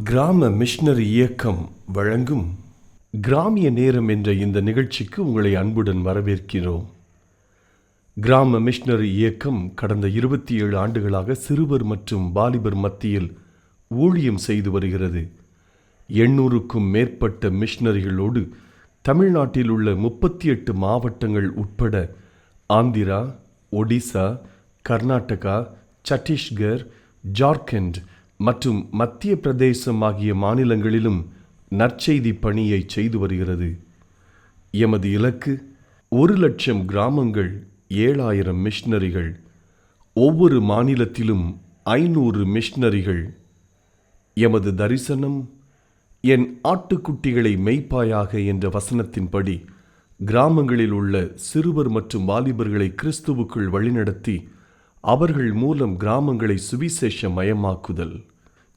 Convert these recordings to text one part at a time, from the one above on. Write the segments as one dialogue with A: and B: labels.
A: கிராம மிஷனரி இயக்கம் வழங்கும் கிராமிய நேரம் என்ற இந்த நிகழ்ச்சிக்கு உங்களை அன்புடன் வரவேற்கிறோம். கிராம மிஷனரி இயக்கம் கடந்த 27 ஆண்டுகளாக சிறுவர் மற்றும் வாலிபர் மத்தியில் ஊழியம் செய்து வருகிறது. 800க்கும் மேற்பட்ட மிஷனரிகளோடு தமிழ்நாட்டில் உள்ள 38 மாவட்டங்கள் உட்பட ஆந்திரா, ஒடிசா, கர்நாடகா, சத்தீஸ்கர், ஜார்க்கண்ட் மற்றும் மத்திய பிரதேசம் ஆகிய மாநிலங்களிலும் நற்செய்தி பணியை செய்து வருகிறது. எமது இலக்கு 1,00,000 கிராமங்கள், 7,000 மிஷனரிகள், ஒவ்வொரு மாநிலத்திலும் 500 மிஷனரிகள். எமது தரிசனம் என் ஆட்டுக்குட்டிகளை மேய்ப்பாயாக என்ற வசனத்தின்படி கிராமங்களில் உள்ள சிறுவர் மற்றும் வாலிபர்களை கிறிஸ்துவுக்குள் வழிநடத்தி அவர்கள் மூலம் கிராமங்களை சுவிசேஷ மயமாக்குதல்,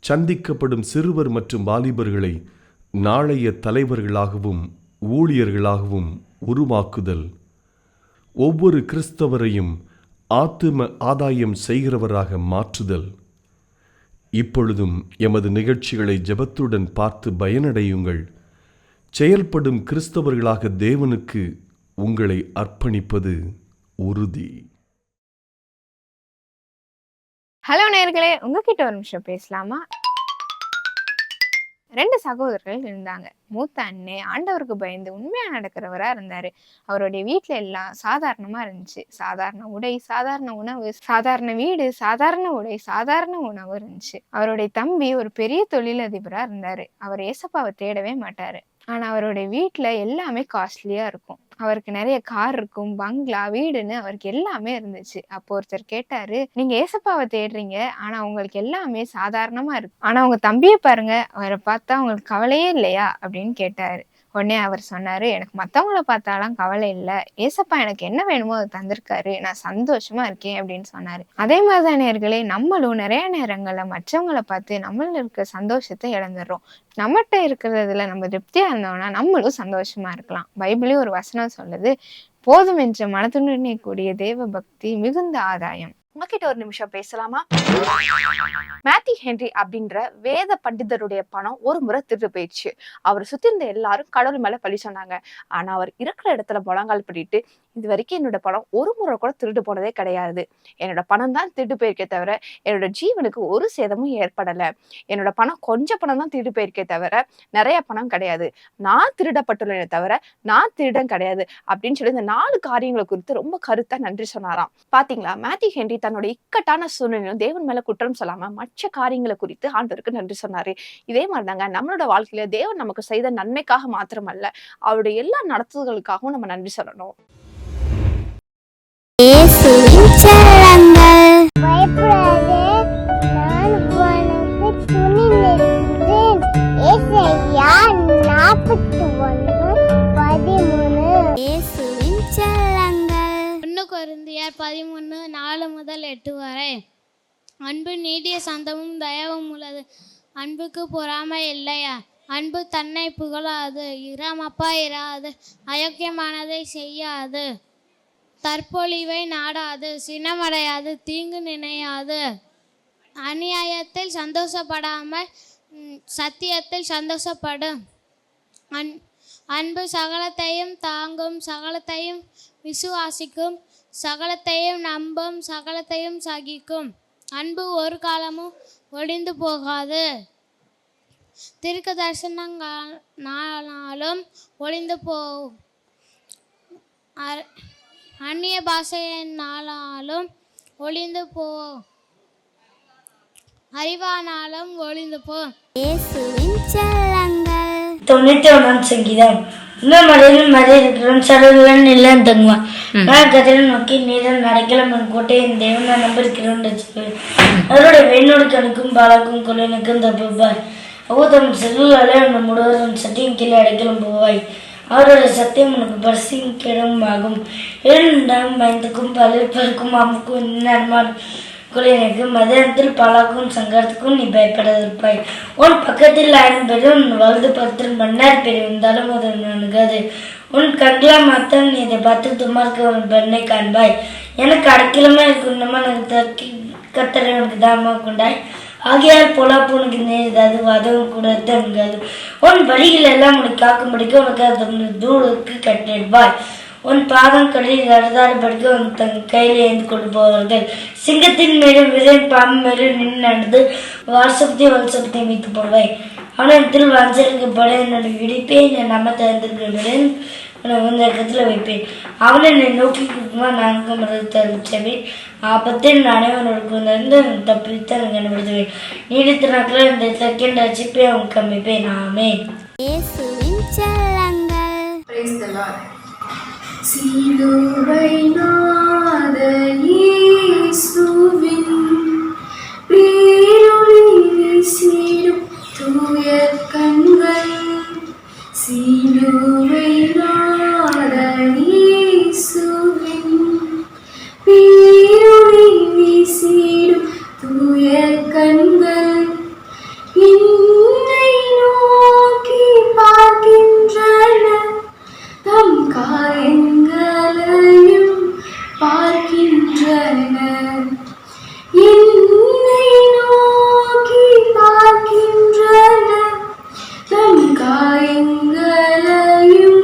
A: சந்திக்கப்படும் சிறுவர் மற்றும் வாலிபர்களை நாளைய தலைவர்களாகவும் ஊழியர்களாகவும் உருவாக்குதல், ஒவ்வொரு கிறிஸ்தவரையும் ஆத்தும ஆதாயம் செய்கிறவராக மாற்றுதல். இப்பொழுதும் எமது நிகழ்ச்சிகளை ஜெபத்துடன் பார்த்து பயனடையுங்கள். செயல்படும் கிறிஸ்தவர்களாக தேவனுக்கு உங்களை அர்ப்பணிப்பது உறுதி.
B: ஹலோ நேயர்களே, உங்ககிட்ட ஒரு நிமிஷம் பேசலாமா? 2 சகோதரர்கள் இருந்தாங்க. மூத்த அண்ணே ஆண்டவருக்கு பயந்து உண்மையா நடக்கிறவரா இருந்தாரு. அவருடைய வீட்டுல எல்லாம் சாதாரணமா இருந்துச்சு. சாதாரண உடை, சாதாரண உணவு, சாதாரண வீடு, சாதாரண உடை, சாதாரண உணவு இருந்துச்சு. அவருடைய தம்பி ஒரு பெரிய தொழிலதிபரா இருந்தாரு. அவர் ஏசப்பாவை தேடவே மாட்டாரு. ஆனா அவருடைய வீட்டுல எல்லாமே காஸ்ட்லியா இருக்கும். அவருக்கு நிறைய கார் இருக்கும், பங்களா, வீடுன்னு அவருக்கு எல்லாமே இருந்துச்சு. அப்போ ஒருத்தர் கேட்டாரு, நீங்க ஏசப்பாவை தேடுறீங்க, ஆனா உங்களுக்கு எல்லாமே சாதாரணமா இருக்கு. ஆனா உங்க தம்பியை பாருங்க, அவரை பார்த்தா உங்களுக்கு கவலையே இல்லையா அப்படின்னு கேட்டாரு. உடனே அவர் சொன்னாரு, எனக்கு மற்றவங்கள பார்த்தாலாம் கவலை இல்லை, ஏசப்பா எனக்கு என்ன வேணுமோ அதை தந்திருக்காரு, நான் சந்தோஷமா இருக்கேன் அப்படின்னு சொன்னாரு. அதே மாதிரிதான் நேயர்களே, நம்மளும் நிறைய நேரங்கள்ல மற்றவங்களை பார்த்து நம்மள இருக்க சந்தோஷத்தை இழந்துடுறோம். நம்மகிட்ட இருக்கிறதுல நம்ம திருப்தியா இருந்தோம்னா நம்மளும் சந்தோஷமா இருக்கலாம். பைபிளையும் ஒரு வசனம் சொல்லுது, போதும் என்ற மனத்துடனே கூடிய தேவ பக்தி மிகுந்த ஆதாயம்.
C: உங்ககிட்ட ஒரு நிமிஷம் பேசலாமா? மேத்யூ ஹென்றி அப்படின்ற வேத பண்டிதருடைய பணம் ஒரு முறை திருடு போயிடுச்சு. அவர் சுத்தி இருந்த எல்லாரும் கடவுள் மேல பழி சொன்னாங்க. ஆனா அவர் இருக்கிற இடத்துல முழங்கால் பண்ணிட்டு, இது வரைக்கும் என்னோட பணம் ஒரு முறை கூட திருடு போனதே கிடையாது, என்னோட பணம் தான் திருடு போயிருக்கே தவிர என்னோட ஜீவனுக்கு ஒரு சேதமும் ஏற்படல, என்னோட பணம் கொஞ்சம் பணம் தான் திருடு போயிருக்கே தவிர நிறைய பணம் கிடையாது, நான் திருடப்பட்டுள்ளேனே தவிர நான் திருடன் கிடையாது அப்படின்னு சொல்லி இந்த 4 காரியங்களை குறித்து ரொம்ப கருத்தா நன்றி சொன்னாராம். பாத்தீங்களா, மேத்யூ ஹென்றி தன்னோட இக்கட்டான சூழ்நிலையும் தேவன் மேல குற்றம் சொல்லாம மற்ற காரியங்களை குறித்து ஆண்டவருக்கு நன்றி சொன்னாரு. இதே மாதிரிதாங்க நம்மளோட வாழ்க்கையில தேவன் நமக்கு செய்த நன்மைக்காக மாத்திரமல்ல, அவருடைய எல்லா நடத்துதலுக்காகவும் நம்ம நன்றி சொல்லணும்.
D: கொரிந்தியர் 13:4-8 வரை. அன்பு நீடிய சாந்தமும் தயவும் உள்ளது. அன்புக்கு பொறாமை இல்லையா? அன்பு தன்னை புகழாது, இராமப்பா இராது, அயோக்கியமானதை செய்யாது, தற்பொழிவை நாடாது, சினமடையாது, தீங்கு நினையாது, அநியாயத்தில் சந்தோஷப்படாமல் சத்தியத்தில் சந்தோஷப்படும். அன்பு சகலத்தையும் தாங்கும், சகலத்தையும் விசுவாசிக்கும், சகலத்தையும் நம்பும், சகலத்தையும் சகிக்கும். அன்பு ஒரு காலமும் ஒழிந்து போகாது. தீர்க்க தரிசனங்களாலும் ஒழிந்து போகும், அந்நிய பாஷையினாலும் ஒழிந்து போ, அறிவானாலும் ஒழிந்து போ.
E: 91 சங்கீதம். மலையில் மறை இருக்கிறவன் சடகுடன் இல்லம் தங்குவான். நான் கதிரை நோக்கி நீதான் நடக்கலாம் என் கோட்டையின் தேவன் நான் நம்பியிருக்கிறோம். அவருடைய வெண்ணோடு கணக்கும் பாலாக்கும் கொள்ளைனுக்கும் தப்புப்பார். தம் செல்லுளாலே உன் முழுவதும் சத்தியம் கீழே அடைக்கலும் போவாய். அவருடைய சத்தியம் உனக்கு பரிசும் ஆகும். 2 பயந்துக்கும் பலிர்ப்பதற்கும் அமுக்கும் நன்மான் கொள்ளைனுக்கு மதியானத்தில் பாலாக்கும் சங்கரத்துக்கும் நீ பயப்படாதிருப்பாய். உன் பக்கத்தில் 1000 பேர் உன் வலது பக்கத்தில் 10,000 பேர் இருந்தாலும் அது நணுகாது. உன் கண்களா மாத்தான் நீ இதை பார்த்து துமார்க்க ஒரு பெண்ணை காண்பாய். எனக்கு அடைக்கலமா இருக்கும் கர்த்தரை உனக்கு தாமா கொண்டாய். ஆகையால் பொல்லாப்பு உனக்கு நேரிடாது, அதுவும் கூட தங்காது. உன் வழிகள் எல்லாம் உனக்கு காக்கும்படிக்க உனக்கு அது தூரத்துக்கு கட்டிடுவாய். உன் பாதம் கடலில் நடந்தாடுபடுக்க உன் தன் கையில் ஏந்து கொண்டு போவார்கள். சிங்கத்தின் மேலும் விதையின் பாம்பு மேலும் நின்று நடந்து வருஷத்தை வைத்து போடுவாய். அவனத்தில் வஞ்சரிக்கப்பட என்னுடைய இடிப்பேன், என் நம்ம திறந்திருக்கிறேன் உன் இடத்துல வைப்பேன். அவனை என்னை நோக்கி நான்கு மதத்தேன். ஆபத்தில் நானே உனக்கு வந்து தப்பித்து எனக்கு கண்டுபிடித்துவேன். நீடித்த நாட்களில் இந்த செகண்ட் ரசிப்பை அவன் கம்மிப்பேன். ஆமென்.
F: சிலுவை நாத இயேசுவின் பேரொளி வீசிடும் தூய கண்கள். சிலுவை நாத இயேசுவின் பேரொளி வீசிடும் தூய கண்கள் என்னை நோக்கி பார்க்கின்றன, தம் காயங்களையும் பார்க்கின்றன. என்னை நோக்கி பார்க்கின்றன, தம் காயங்களையும்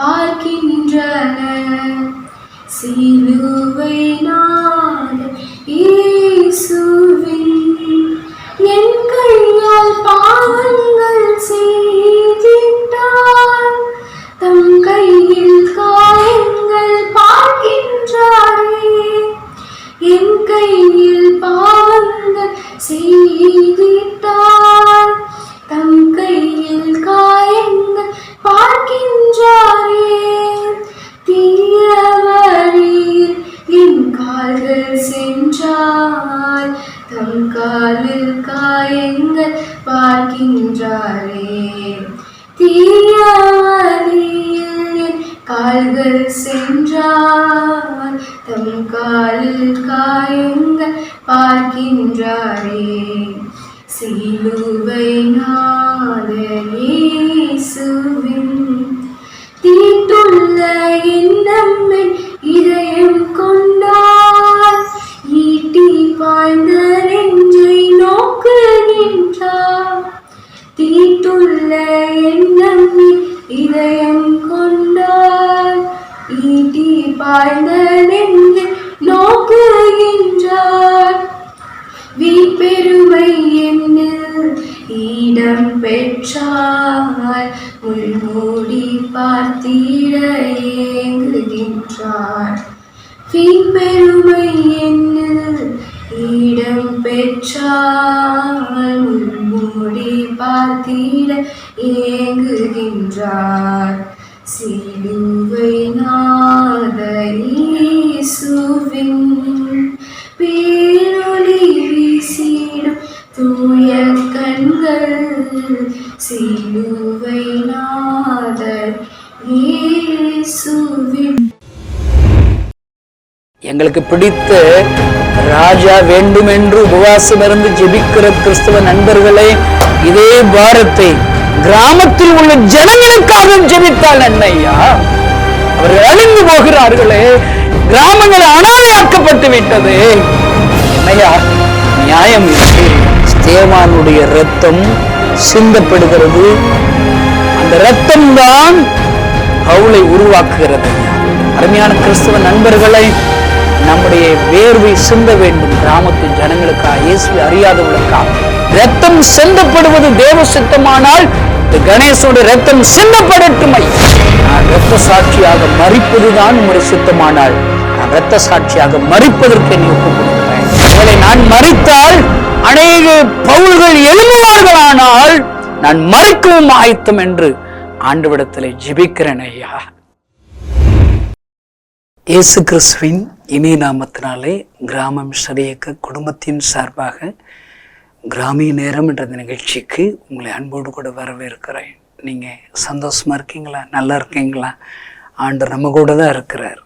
F: பார்க்கின்றன. சிலுவை நாத இயேசுவின் என் கையால் பாவங்கள் செய்திட்டார், தம் கையில் காயங்கள் பார்க்கின்றாரே. என் கையில் பாவங்கள் செய்திட்டார், தம் கையில் காயங்கள் பார்க்கின்றாரே. தீய வழியில் என் கால்கள் சென்றால், தம் காலில் காயங்கள் பார்க்கின்றாரே. தீய வழியில் என் கால்கள் சென்றால், தம் காலில் காயங்கள் பார்க்கின்றாரே. சிலுவை நாத இயேசுவின் தீட்டுள்ள எண்ணம் என் இதயம் கொண்டார், ஈட்டி பாய்ந்த நெஞ்சை நோக்குகின்றார். தீட்டுள்ள எண்ணம் என் இதயம் கொண்டார், ஈட்டி பாய்ந்த நெஞ்சை நோக்குகின்றார். வீப்பெருமை என்னில் இடம் பெற்றால், உள்மூடி பார்த்திட ஏங்குகின்றார். வீப்பெருமை என்னில் இடம் பெற்றால், உள்மூடி பார்த்திட ஏங்குகின்றார். சிலுவை நாத இயேசுவின் பேரொளி வீசிடும் தூய கண்கள். சிலுவை நாத இயேசுவின்.
G: எங்களுக்கு பிடித்த ராஜா வேண்டும் என்று உபவாசம் இருந்து ஜெபிக்கிற கிறிஸ்தவ நண்பர்களே, இதே பாரத்தை கிராமத்தில் உள்ள ஜனங்களுக்காக ஜெபித்தால் என்னையா? அவர்கள் அழிந்து போகிறார்களே, கிராமங்கள் அனாதையாக்கப்பட்டு விட்டது என்னையா? நியாயம் இருக்கு. ஸ்தேவானுடைய இரத்தம் சிந்தப்படுகிறது. அந்த இரத்தம் தான் பவுலை உருவாக்குகிறது. அருமையான கிறிஸ்தவ நண்பர்களை, நம்முடைய வேர்வை சிந்த வேண்டும் கிராமத்தின் ஜனங்களுக்கா, இயேசுவை அறியாதவர்களுக்கா. ரத்தம் சிந்தப்படுவது தேவ சித்தமானால் கணேசனுடைய ரத்தம் சிந்தப்படட்டுமை. நான் இரத்த சாட்சியாக மரிப்பதுதான் உங்களுடைய சித்தமானால் நான் இரத்த சாட்சியாக மரிப்பதற்கு என்னை ஒப்புக் கொடுக்கிறேன். அவளை நான் மரித்தால் அநேக பவுல்கள் எழும்புவார்களானால் நான் மரிக்கவும் ஆயத்தம் என்று ஆண்டவரிடத்திலே ஜெபிக்கிறேன் ஐயா. இயேசு கிறிஸ்துவின் இனிய நாமத்தினாலே கிராமம் சரியக்க குடும்பத்தின் சார்பாக கிராமிய நேரம் என்ற நிகழ்ச்சிக்கு உங்களை அன்போடு கூட வரவேற்கிறேன். நீங்கள் சந்தோஷமாக இருக்கீங்களா? நல்லா இருக்கீங்களா? ஆண்டவர் நம்ம கூட தான் இருக்கிறார்.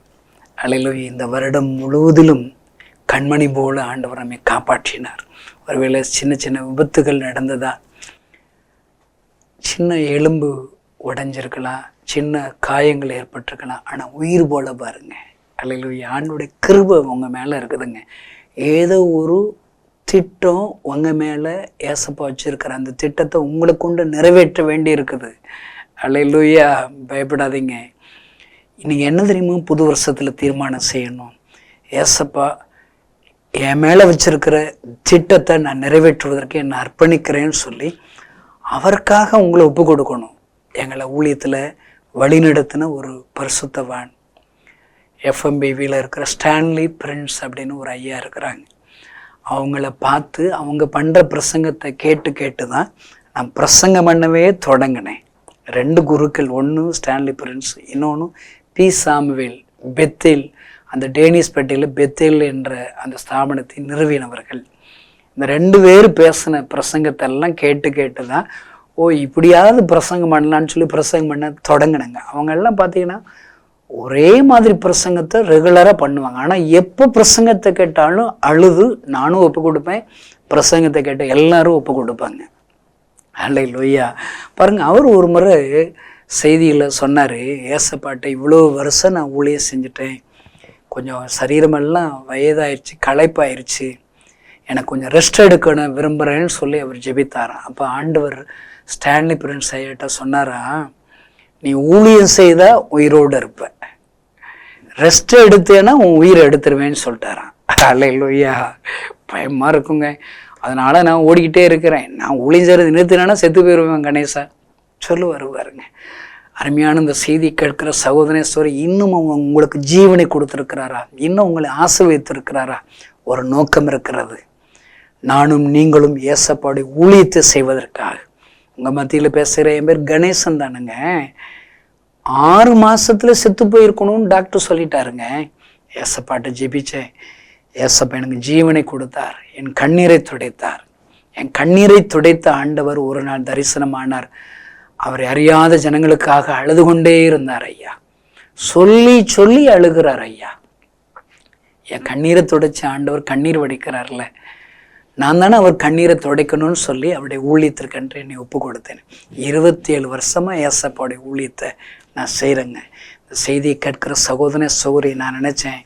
G: அல்லேலூயா. இந்த வருடம் முழுவதிலும் கண்மணி போல ஆண்டவர் நம்மை காப்பாற்றினார். ஒருவேளை சின்ன சின்ன விபத்துகள் நடந்ததா, சின்ன எலும்பு உடைஞ்சிருக்கலாம், சின்ன காயங்கள் ஏற்பட்டிருக்கலாம், ஆனால் உயிர் போல பாருங்க. அல்லேலூயா. ஆண்டவருடைய கிருபை உங்கள் மேலே இருக்குதுங்க. ஏதோ ஒரு திட்டம் உங்கள் மேலே ஏசப்பா வச்சுருக்கிற அந்த திட்டத்தை உங்களை கொண்டு நிறைவேற்ற வேண்டி இருக்குது. அல்லேலூயா. பயப்படாதீங்க. நீங்கள் என்ன தெரியுமா புது வருஷத்தில் தீர்மானம் செய்யணும், ஏசப்பா என் மேலே வச்சிருக்கிற திட்டத்தை நான் நிறைவேற்றுவதற்கு என்னை அர்ப்பணிக்கிறேன்னு சொல்லி அவருக்காக உங்களை ஒப்பு கொடுக்கணும். எங்களை ஊழியத்தில் வழிநடத்தின ஒரு பரிசுத்தவான் FMBVயில் இருக்கிற ஸ்டான்லி பிரின்ஸ் அப்படின்னு ஒரு ஐயா இருக்கிறாங்க. அவங்கள பார்த்து அவங்க பண்ணுற பிரசங்கத்தை கேட்டு தான் நான் பிரசங்கம் பண்ணவே தொடங்கினேன். 2 குருக்கள், ஒன்று ஸ்டான்லி பிரின்ஸ், இன்னொன்று பி சாமுவேல் பெத்தேல், அந்த டேனிஸ்பேட்டையில் பெத்தேல் என்ற அந்த ஸ்தாபனத்தை நிறுவினவர்கள். இந்த 2 பேர் பேசின பிரசங்கத்தெல்லாம் கேட்டு தான் இப்படியாவது பிரசங்கம் பண்ணலான்னு சொல்லி பிரசங்கம் பண்ண தொடங்கினேங்க. அவங்கெல்லாம் பார்த்தீங்கன்னா ஒரே மாதிரி பிரசங்கத்தை ரெகுலராக பண்ணுவாங்க. ஆனால் எப்போ பிரசங்கத்தை கேட்டாலும் அழுது நானும் ஒப்பு கொடுப்பேன், பிரசங்கத்தை கேட்ட எல்லாரும் ஒப்பு கொடுப்பாங்க. அல்லேலூயா. பாருங்கள், அவர் ஒரு முறை செய்தியில் சொன்னார், ஏசப்பாட்டை இவ்வளோ வருஷம் நான் ஊழியம் செஞ்சுட்டேன், கொஞ்சம் சரீரமெல்லாம் வயதாயிருச்சு, களைப்பாயிருச்சு, எனக்கு கொஞ்சம் ரெஸ்ட் எடுக்கணும் விரும்புகிறேன்னு சொல்லி அவர் ஜெபித்தாராம். அப்போ ஆண்டவர் ஸ்டான்லி பிரின்ஸ் ஐயாட்ட சொன்னாரா, நீ ஊழியம் செய்தால் உயிரோடு இருப்ப, ரெஸ்ட் எடுத்தேன்னா உன் உயிரை எடுத்துருவேன்னு சொல்லிட்டாரான். அல்லேலூயா. பயமாக இருக்குங்க. அதனால் நான் ஓடிக்கிட்டே இருக்கிறேன், நான் ஊழியம் செய்கிறது நிறுத்தினேன்னா செத்து போயிடுவேன் கணேசா சொல்லுவார் பாருங்க. அருமையான இந்த செய்தி கேட்கிற சகோதரேஸ்வரி, இன்னும் உங்களுக்கு ஜீவனை கொடுத்துருக்கிறாரா, இன்னும் உங்களை ஆசீர்வதித்திருக்கிறாரா? ஒரு நோக்கம் இருக்கிறது. நானும் நீங்களும் ஏசப்பாடி ஊழியத்தை செய்வதற்காக. உங்கள் மத்தியில் பேசுகிற என் பேர் கணேசன் தானுங்க. 6 மாதத்துல செத்து போயிருக்கணும்னு டாக்டர் சொல்லிட்டாருங்க. ஏசப்பாட்டை ஜெபிச்சேன், ஏசப்பா எனக்கு ஜீவனை கொடுத்தார், என் கண்ணீரை துடைத்தார். என் கண்ணீரை துடைத்த ஆண்டவர் ஒரு நாள் தரிசனமானார். அவரை அறியாத ஜனங்களுக்காக அழுது கொண்டே இருந்தார் ஐயா. சொல்லி சொல்லி அழுகிறார் ஐயா. என் கண்ணீரை துடைச்ச ஆண்டவர் கண்ணீர் வடிக்கிறார்ல, நான் தானே அவர் கண்ணீரை துடைக்கணும்னு சொல்லி அவருடைய ஊழியத்திற்கென்று என்னை ஒப்பு கொடுத்தேன். 27 வருஷமாக ஏசப்பாவுடைய ஊழியத்தை நான் செய்கிறேங்க. இந்த செய்தியை கேட்கிற சகோதர சகோதரி, நான் நினச்சேன்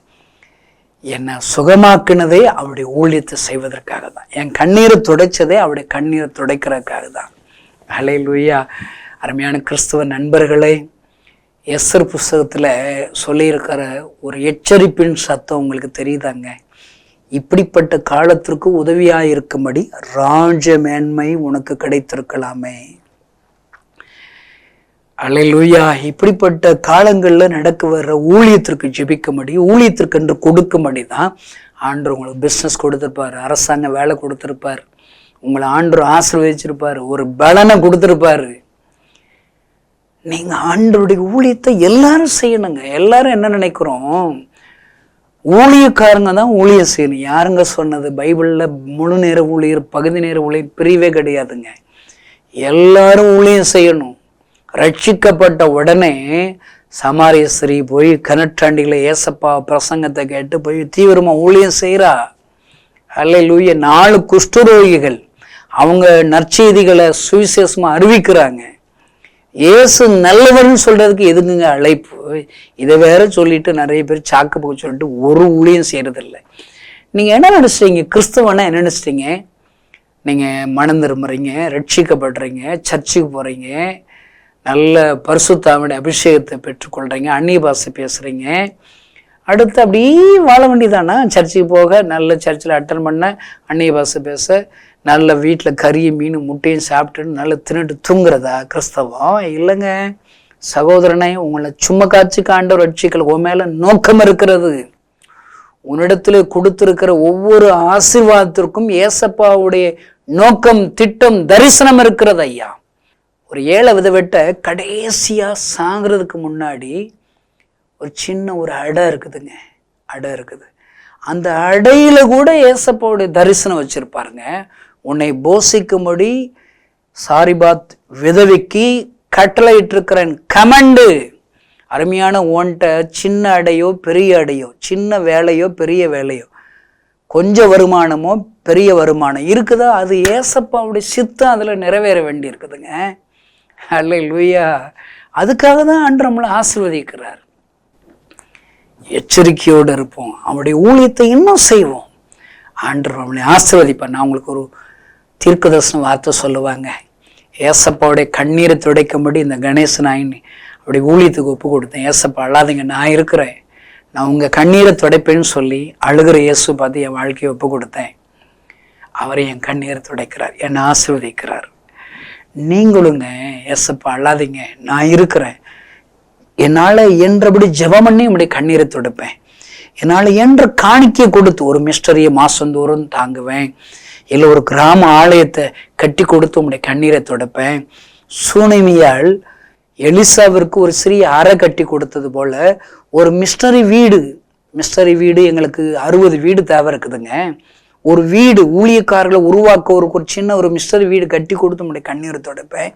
G: என்னை சுகமாக்குனதே அவருடைய ஊழியத்தை செய்வதற்காக தான், என் கண்ணீரை துடைச்சதே அவருடைய கண்ணீரை துடைக்கிறதுக்காக தான். அல்லேலூயா. அருமையான கிறிஸ்துவ நண்பர்களே, எஸ்தர் புஸ்தகத்தில் சொல்லியிருக்கிற ஒரு எச்சரிப்பின் சத்தம் உங்களுக்கு தெரியுதாங்க? இப்படிப்பட்ட காலத்திற்கு உதவியாக இருக்கும்படி ராஜ மேன்மை உனக்கு கிடைத்திருக்கலாமே. அல்லேலூயா. இப்படிப்பட்ட காலங்களில் நடக்க வர்ற ஊழியத்திற்கு ஜெபிக்கும்படி, ஊழியத்திற்கென்று கொடுக்கும்படி தான் ஆண்டவர் உங்களுக்கு பிஸ்னஸ் கொடுத்துருப்பார், அரசாங்க வேலை கொடுத்துருப்பார், உங்களை ஆண்டவர் ஆசீர்வதிச்சிருப்பார், ஒரு பலனை கொடுத்துருப்பாரு. நீங்கள் ஆண்டவருடைய ஊழியத்தை எல்லாரும் செய்யணுங்க. எல்லாரும் என்ன நினைக்கிறோம், ஊழியக்காரங்க தான் ஊழியம் செய்யணும். யாருங்க சொன்னது? பைபிளில் முழு நேர ஊழியர், பகுதி நேர ஊழியர் பிரிவே கிடையாதுங்க. எல்லாரும் ஊழியம் செய்யணும். ரட்சிக்கப்பட்ட உடனே சமாரிய ஸ்திரீ போய் கிணற்றாண்டியில் ஏசப்பா பிரசங்கத்தை கேட்டு போய் தீவிரமாக ஊழியம் செய்கிறா. அல்லேலூயா. 4 குஷ்டரோகிகள் அவங்க நற்செய்திகளை சுவிசேஷமாக அறிவிக்கிறாங்க. இயேசு நல்லவர்னு சொல்றதுக்கு எதுக்குங்க அழைப்பு? இதை வேற சொல்லிட்டு நிறைய பேர் சாக்கு போக்கு சொல்லிட்டு ஒரு ஊழியம் செய்யறதில்ல. நீங்க என்ன நினைச்சிட்டீங்க? கிறிஸ்தவனா என்ன நினைச்சிட்டீங்க? நீங்க மனம் திரும்புறீங்க, ரட்சிக்கப்படுறீங்க, சர்ச்சுக்கு போறீங்க, நல்ல பரிசுத்தாவினுடைய அபிஷேகத்தை பெற்றுக்கொள்றீங்க, அந்நிய பாஷை பேசுறீங்க, அடுத்து அப்படியே வாழ வேண்டியதானா? சர்ச்சுக்கு போக, நல்ல சர்ச்சில் அட்டன் பண்ண, அந்நிய பாஷை பேச, நல்ல வீட்டில் கறியும் மீன் முட்டையும் சாப்பிட்டு நல்ல தின்னுட்டு தூங்குறதா கிறிஸ்தவம்? இல்லைங்க சகோதரனை, உங்களை சும்மா காட்சி ஆண்டவர் ரட்சிக்கல. உன் மேல நோக்கம் இருக்கிறது. உன்னிடத்துல கொடுத்திருக்கிற ஒவ்வொரு ஆசீர்வாதத்திற்கும் ஏசப்பாவுடைய நோக்கம், திட்டம், தரிசனம் இருக்கிறது ஐயா. ஒரு ஏழை விதவெட்ட கடைசியா சாகிறதுக்கு முன்னாடி ஒரு சின்ன ஒரு அடை இருக்குதுங்க, அடை இருக்குது. அந்த அடையில கூட ஏசப்பாவுடைய தரிசனம் வச்சிருப்பாருங்க. உன்னை போஷிக்கும்படி சாரிபாத் விதவிக்கு கட்டளையிட்டு இருக்கிறேன், கமண்டு. அருமையான ஓன்ட்ட சின்ன அடையோ பெரிய அடையோ, சின்ன வேலையோ பெரிய வேலையோ, கொஞ்சம் வருமானமோ பெரிய வருமானம் இருக்குதா, அது ஏசப்பாவுடைய சித்தம் அதில் நிறைவேற வேண்டி இருக்குதுங்க. அல்லேலூயா. அதுக்காக தான் ஆண்டவர் நம்மளை ஆசீர்வதிக்கிறார். எச்சரிக்கையோடு இருப்போம், அவருடைய ஊழியத்தை இன்னும் செய்வோம். ஆண்டவர் அவங்களை ஆசீர்வதிப்பார். நான் உங்களுக்கு ஒரு தீர்க்கதரிசன வார்த்தை சொல்லுவாங்க. ஏசப்பாவுடைய கண்ணீரை துடைக்கும்படி இந்த கணேசனாயின்னு அப்படி ஊழியத்துக்கு ஒப்பு கொடுத்தேன். ஏசப்பா அழாதீங்க, நான் இருக்கிறேன், நான் உங்கள் கண்ணீரை துடைப்பேன்னு சொல்லி அழுகிற இயேசு பார்த்து என் வாழ்க்கையை ஒப்பு கொடுத்தேன். அவரை என் கண்ணீரை துடைக்கிறார், என்னை ஆசீர்வதிக்கிறார். நீங்களுங்க ஏசப்பா அழாதீங்க, நான் இருக்கிறேன், என்னால் என்றபடி ஜெபம் பண்ணி உங்களுடைய கண்ணீரை துடைப்பேன், என்னால் என்ற காணிக்கையை கொடுத்து ஒரு மிஸ்டரியை மாசந்தோறும் தாங்குவேன், இல்லை ஒரு கிராம ஆலயத்தை கட்டி கொடுத்து உங்களுடைய கண்ணீரை துடைப்பேன். சூனேமியாள் எலிசாவிற்கு ஒரு சிறிய அறை கட்டி கொடுத்தது போல ஒரு மிஸ்டரி வீடு எங்களுக்கு 60 வீடு தேவை இருக்குதுங்க. ஒரு வீடு ஊழியக்காரர்களை உருவாக்க ஒரு சின்ன ஒரு மிஸ்டரி வீடு கட்டி கொடுத்து உங்களுடைய கண்ணீரை துடைப்பேன்.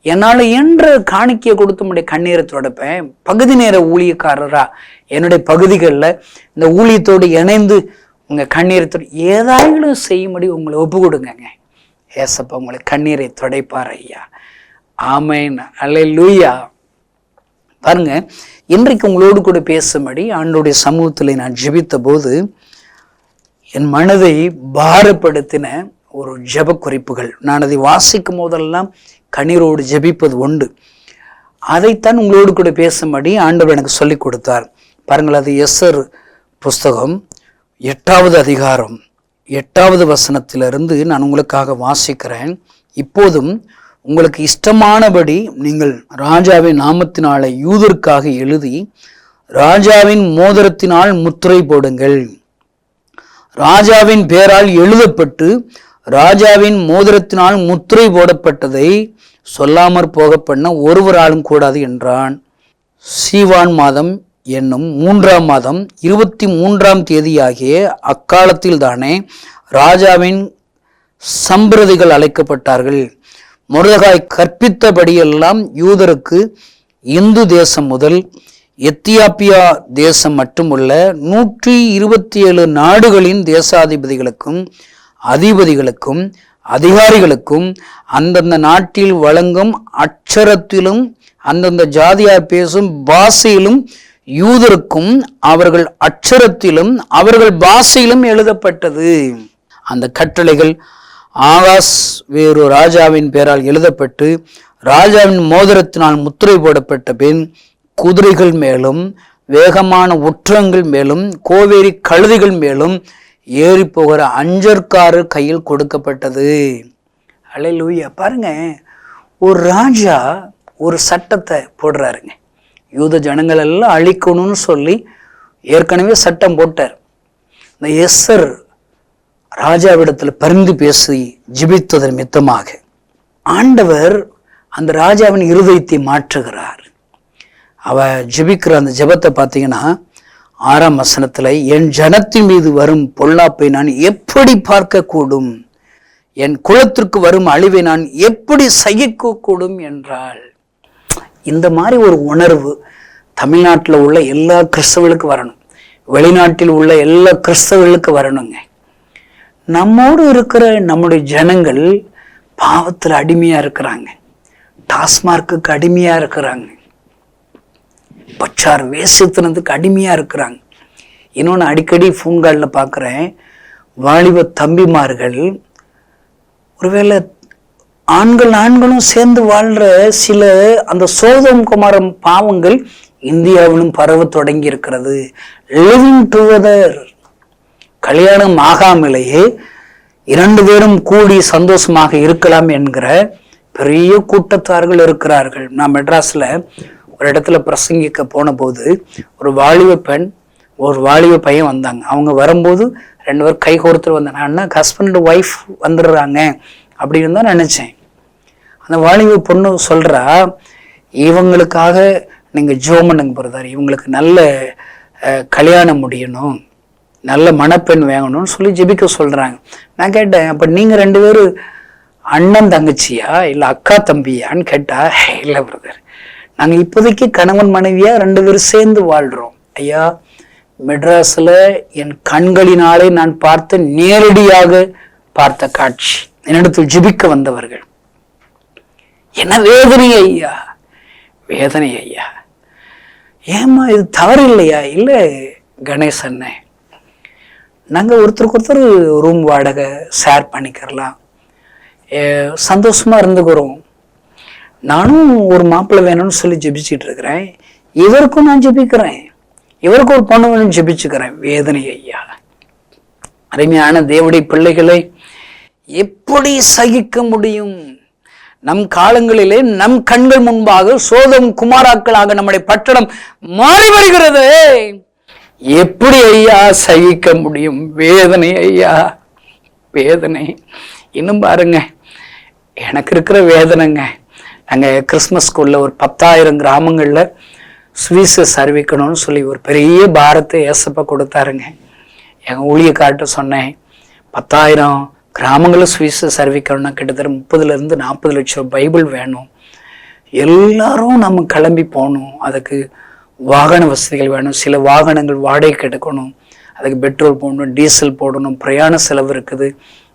G: என்னால் என்ற காணிக்கையை கொடுத்து உங்களுடைய கண்ணீரை துடைப்பேன். பகுதி நேர ஊழியக்காரரா என்னுடைய பகுதிகளில் இந்த ஊழியத்தோடு இணைந்து உங்கள் கண்ணீரை ஏதாயிலும் செய்யும்படி உங்களை ஒப்பு கொடுங்க. ஏசப்பா உங்களை கண்ணீரை துடைப்பார் ஐயா. ஆமேன், அல்லேலூயா. பாருங்க, இன்றைக்கு உங்களோடு கூட பேசும்படி ஆண்டவருடைய சமூகத்தில் நான் ஜெபித்த போது என் மனதை பாரப்படுத்தின ஒரு ஜெப குறிப்புகள். நான் அதை வாசிக்கும் போதெல்லாம் கண்ணீரோடு ஜெபிப்பது உண்டு. அதைத்தான் உங்களோடு கூட பேசும்படி ஆண்டவர் எனக்கு சொல்லி கொடுத்தார். பாருங்கள், அது எஸ்ஸர் புஸ்தகம் 8வது அதிகாரம் 8வது வசனத்திலிருந்து நான் உங்களுக்காக வாசிக்கிறேன். இப்போதும் உங்களுக்கு இஷ்டமானபடி நீங்கள் ராஜாவின் நாமத்தினாலே யூதருக்காக எழுதி ராஜாவின் மோதிரத்தினால் முத்திரை போடுங்கள். ராஜாவின் பேரால் எழுதப்பட்டு ராஜாவின் மோதிரத்தினால் முத்திரை போடப்பட்டதை சொல்லாமற் போக பண்ண ஒருவராலும் கூடாது என்றான். சீவான் மாதம் என்னும் 3ஆம் மாதம் 23ஆம் தேதியாகிய அக்காலத்தில் தானே ராஜாவின் சம்பிரதிகள் அழைக்கப்பட்டார்கள். மொர்தெகாய் கற்பித்தபடியெல்லாம் யூதருக்கு இந்து தேசம் முதல் எத்தியோப்பியா தேசம் மட்டுமுள்ள 127 நாடுகளின் தேசாதிபதிகளுக்கும் அதிபதிகளுக்கும் அதிகாரிகளுக்கும் அந்தந்த நாட்டில் வழங்கும் அட்சரத்திலும் அந்தந்த ஜாதியார் பேசும் பாஷையிலும் யூதருக்கும் அவர்கள் அட்சரத்திலும் அவர்கள் பாஷையிலும் எழுதப்பட்டது. அந்த கட்டளைகள் ஆகாஸ் வேறு ராஜாவின் பேரால் எழுதப்பட்டு ராஜாவின் மோதிரத்தினால் முத்திரை போடப்பட்ட பின் குதிரைகள் மேலும் வேகமான ஒற்றங்கள் மேலும் கோவேரி கழுதைகள் மேலும் ஏறி போகிற அஞ்சற்காரர் கையில் கொடுக்கப்பட்டது. அல்லேலூயா. பாருங்க, ஒரு ராஜா ஒரு சட்டத்தை போடுறாருங்க. யூத ஜனங்கள் எல்லாம் அழிக்கணும்னு சொல்லி ஏற்கனவே சட்டம் போட்டார். இந்த எஸ்ஸர் ராஜாவிடத்தில் பரிந்து பேசி ஜெபித்ததன் மித்தமாக ஆண்டவர் அந்த ராஜாவின் இருதயத்தை மாற்றுகிறார். அவ ஜெபிக்கிற அந்த ஜெபத்தை பார்த்தீங்கன்னா 6ஆம் வசனத்துல, என் ஜனத்தின் மீது வரும் பொல்லாப்பை நான் எப்படி பார்க்க கூடும், என் குலத்திற்கு வரும் அழிவை நான் எப்படி சகிக்க கூடும் என்றால். இந்த மாதிரி ஒரு உணர்வு தமிழ்நாட்டில் உள்ள எல்லா கிறிஸ்தவர்களுக்கு வரணும், வெளிநாட்டில் உள்ள எல்லா கிறிஸ்தவர்களுக்கு வரணுங்க. நம்மோடு இருக்கிற நம்முடைய ஜனங்கள் பாவத்தில் அடிமையா இருக்கிறாங்க, டாஸ்மார்க்குக்கு அடிமையா இருக்கிறாங்க, பச்சார் வேசித்தனத்துக்கு அடிமையா இருக்கிறாங்க. இன்னொன்று அடிக்கடி ஃபோன்காலில் பார்க்குறேன், வாலிப தம்பிமார்கள் ஒருவேளை ஆண்களும் சேர்ந்து வாழ்ற சில அந்த சோதம் குமாரம் பாவங்கள் இந்தியாவிலும் பரவ தொடங்கி இருக்கிறது. லிவிங் டுகெதர், கல்யாணம் ஆகாமலேயே 2 பேரும் கூடி சந்தோஷமாக இருக்கலாம் என்கிற பெரிய கூட்டத்தார்கள் இருக்கிறார்கள். நான் மெட்ராஸ்ல ஒரு இடத்துல பிரசங்கிக்க போன போது ஒரு வாலிப பெண் ஒரு வாலிப பையன் வந்தாங்க. அவங்க வரும்போது 2 பேர் கை கோர்த்துட்டு வந்தாங்க. அண்ணா ஹஸ்பண்ட் ஒய்ஃப் வந்துடுறாங்க அப்படின்னு தான் நினைச்சேன். அந்த வாலிப பொண்ணு சொல்றா, இவங்களுக்காக நீங்க ஜெபம் பண்ணுங்க பிரதர், இவங்களுக்கு நல்ல கல்யாணம் முடியணும், நல்ல மணப்பெண் வேங்கணும்னு சொல்லி ஜெபிக்க சொல்றாங்க. நான் கேட்டேன், அப்ப நீங்க 2 பேரும் அண்ணன் தங்கச்சியா இல்லை அக்கா தம்பியான்னு கேட்டா, இல்லை பிரதர், நாங்கள் இப்போதைக்கு கணவன் மனைவியா 2 பேரும் சேர்ந்து வாழ்றோம். ஐயா, மெட்ராஸ்ல என் கண்களினாலே நான் பார்த்த நேரடியாக பார்த்த காட்சி, என்னிடத்தில் ஜெபிக்க வந்தவர்கள். என்ன வேதனை ஐயா, வேதனை ஐயா. ஏமா இது தவறு இல்லையா? இல்லை கணேசண்ணே, நாங்கள் ஒருத்தருக்கு ஒருத்தர் ரூம் வாடகை ஷேர் பண்ணிக்கிறலாம், சந்தோஷமாக இருந்துக்கிறோம். நானும் ஒரு மாப்பிள்ளை வேணும்னு சொல்லி ஜெபிச்சுட்டு இருக்கிறேன், இவருக்கும் நான் ஜெபிக்கிறேன், இவருக்கும் ஒரு பொண்ணு வேணும்னு ஜெபிச்சுக்கிறேன். வேதனை ஐயா. அருமையான தேவனுடைய பிள்ளைகளை எப்படி சகிக்க முடியும்? நம் காலங்களிலே நம் கண்கள் முன்பாக சோதம் குமாராக்களாக நம்முடைய பட்டணம் மாறி வருகிறது. எப்படி ஐயா சகிக்க முடியும்? வேதனை ஐயா, வேதனை. இன்னும் பாருங்க, எனக்கு இருக்கிற வேதனைங்க. நாங்கள் கிறிஸ்மஸ் ஸ்கூல்ல ஒரு 10,000 கிராமங்களில் சுவிசேஷம் அறிவிக்கணும்னு சொல்லி ஒரு பெரிய பாரத்தை ஏசப்பா கொடுத்தாருங்க. எங்கள் ஊழியக்கார்ட்ட சொன்னேன், 10,000 கிராமங்களில் சுவிசேஷம் அறிவிக்கணும்னா கிட்டத்தட்ட 30-40 லட்சம் பைபிள் வேணும். எல்லாரும் நம்ம கிளம்பி போகணும், அதுக்கு வாகன வசதிகள் வேணும், சில வாகனங்கள் வாடகைக்கு எடுக்கணும், அதுக்கு பெட்ரோல் போடணும், டீசல் போடணும், பிரயாண செலவு இருக்குது.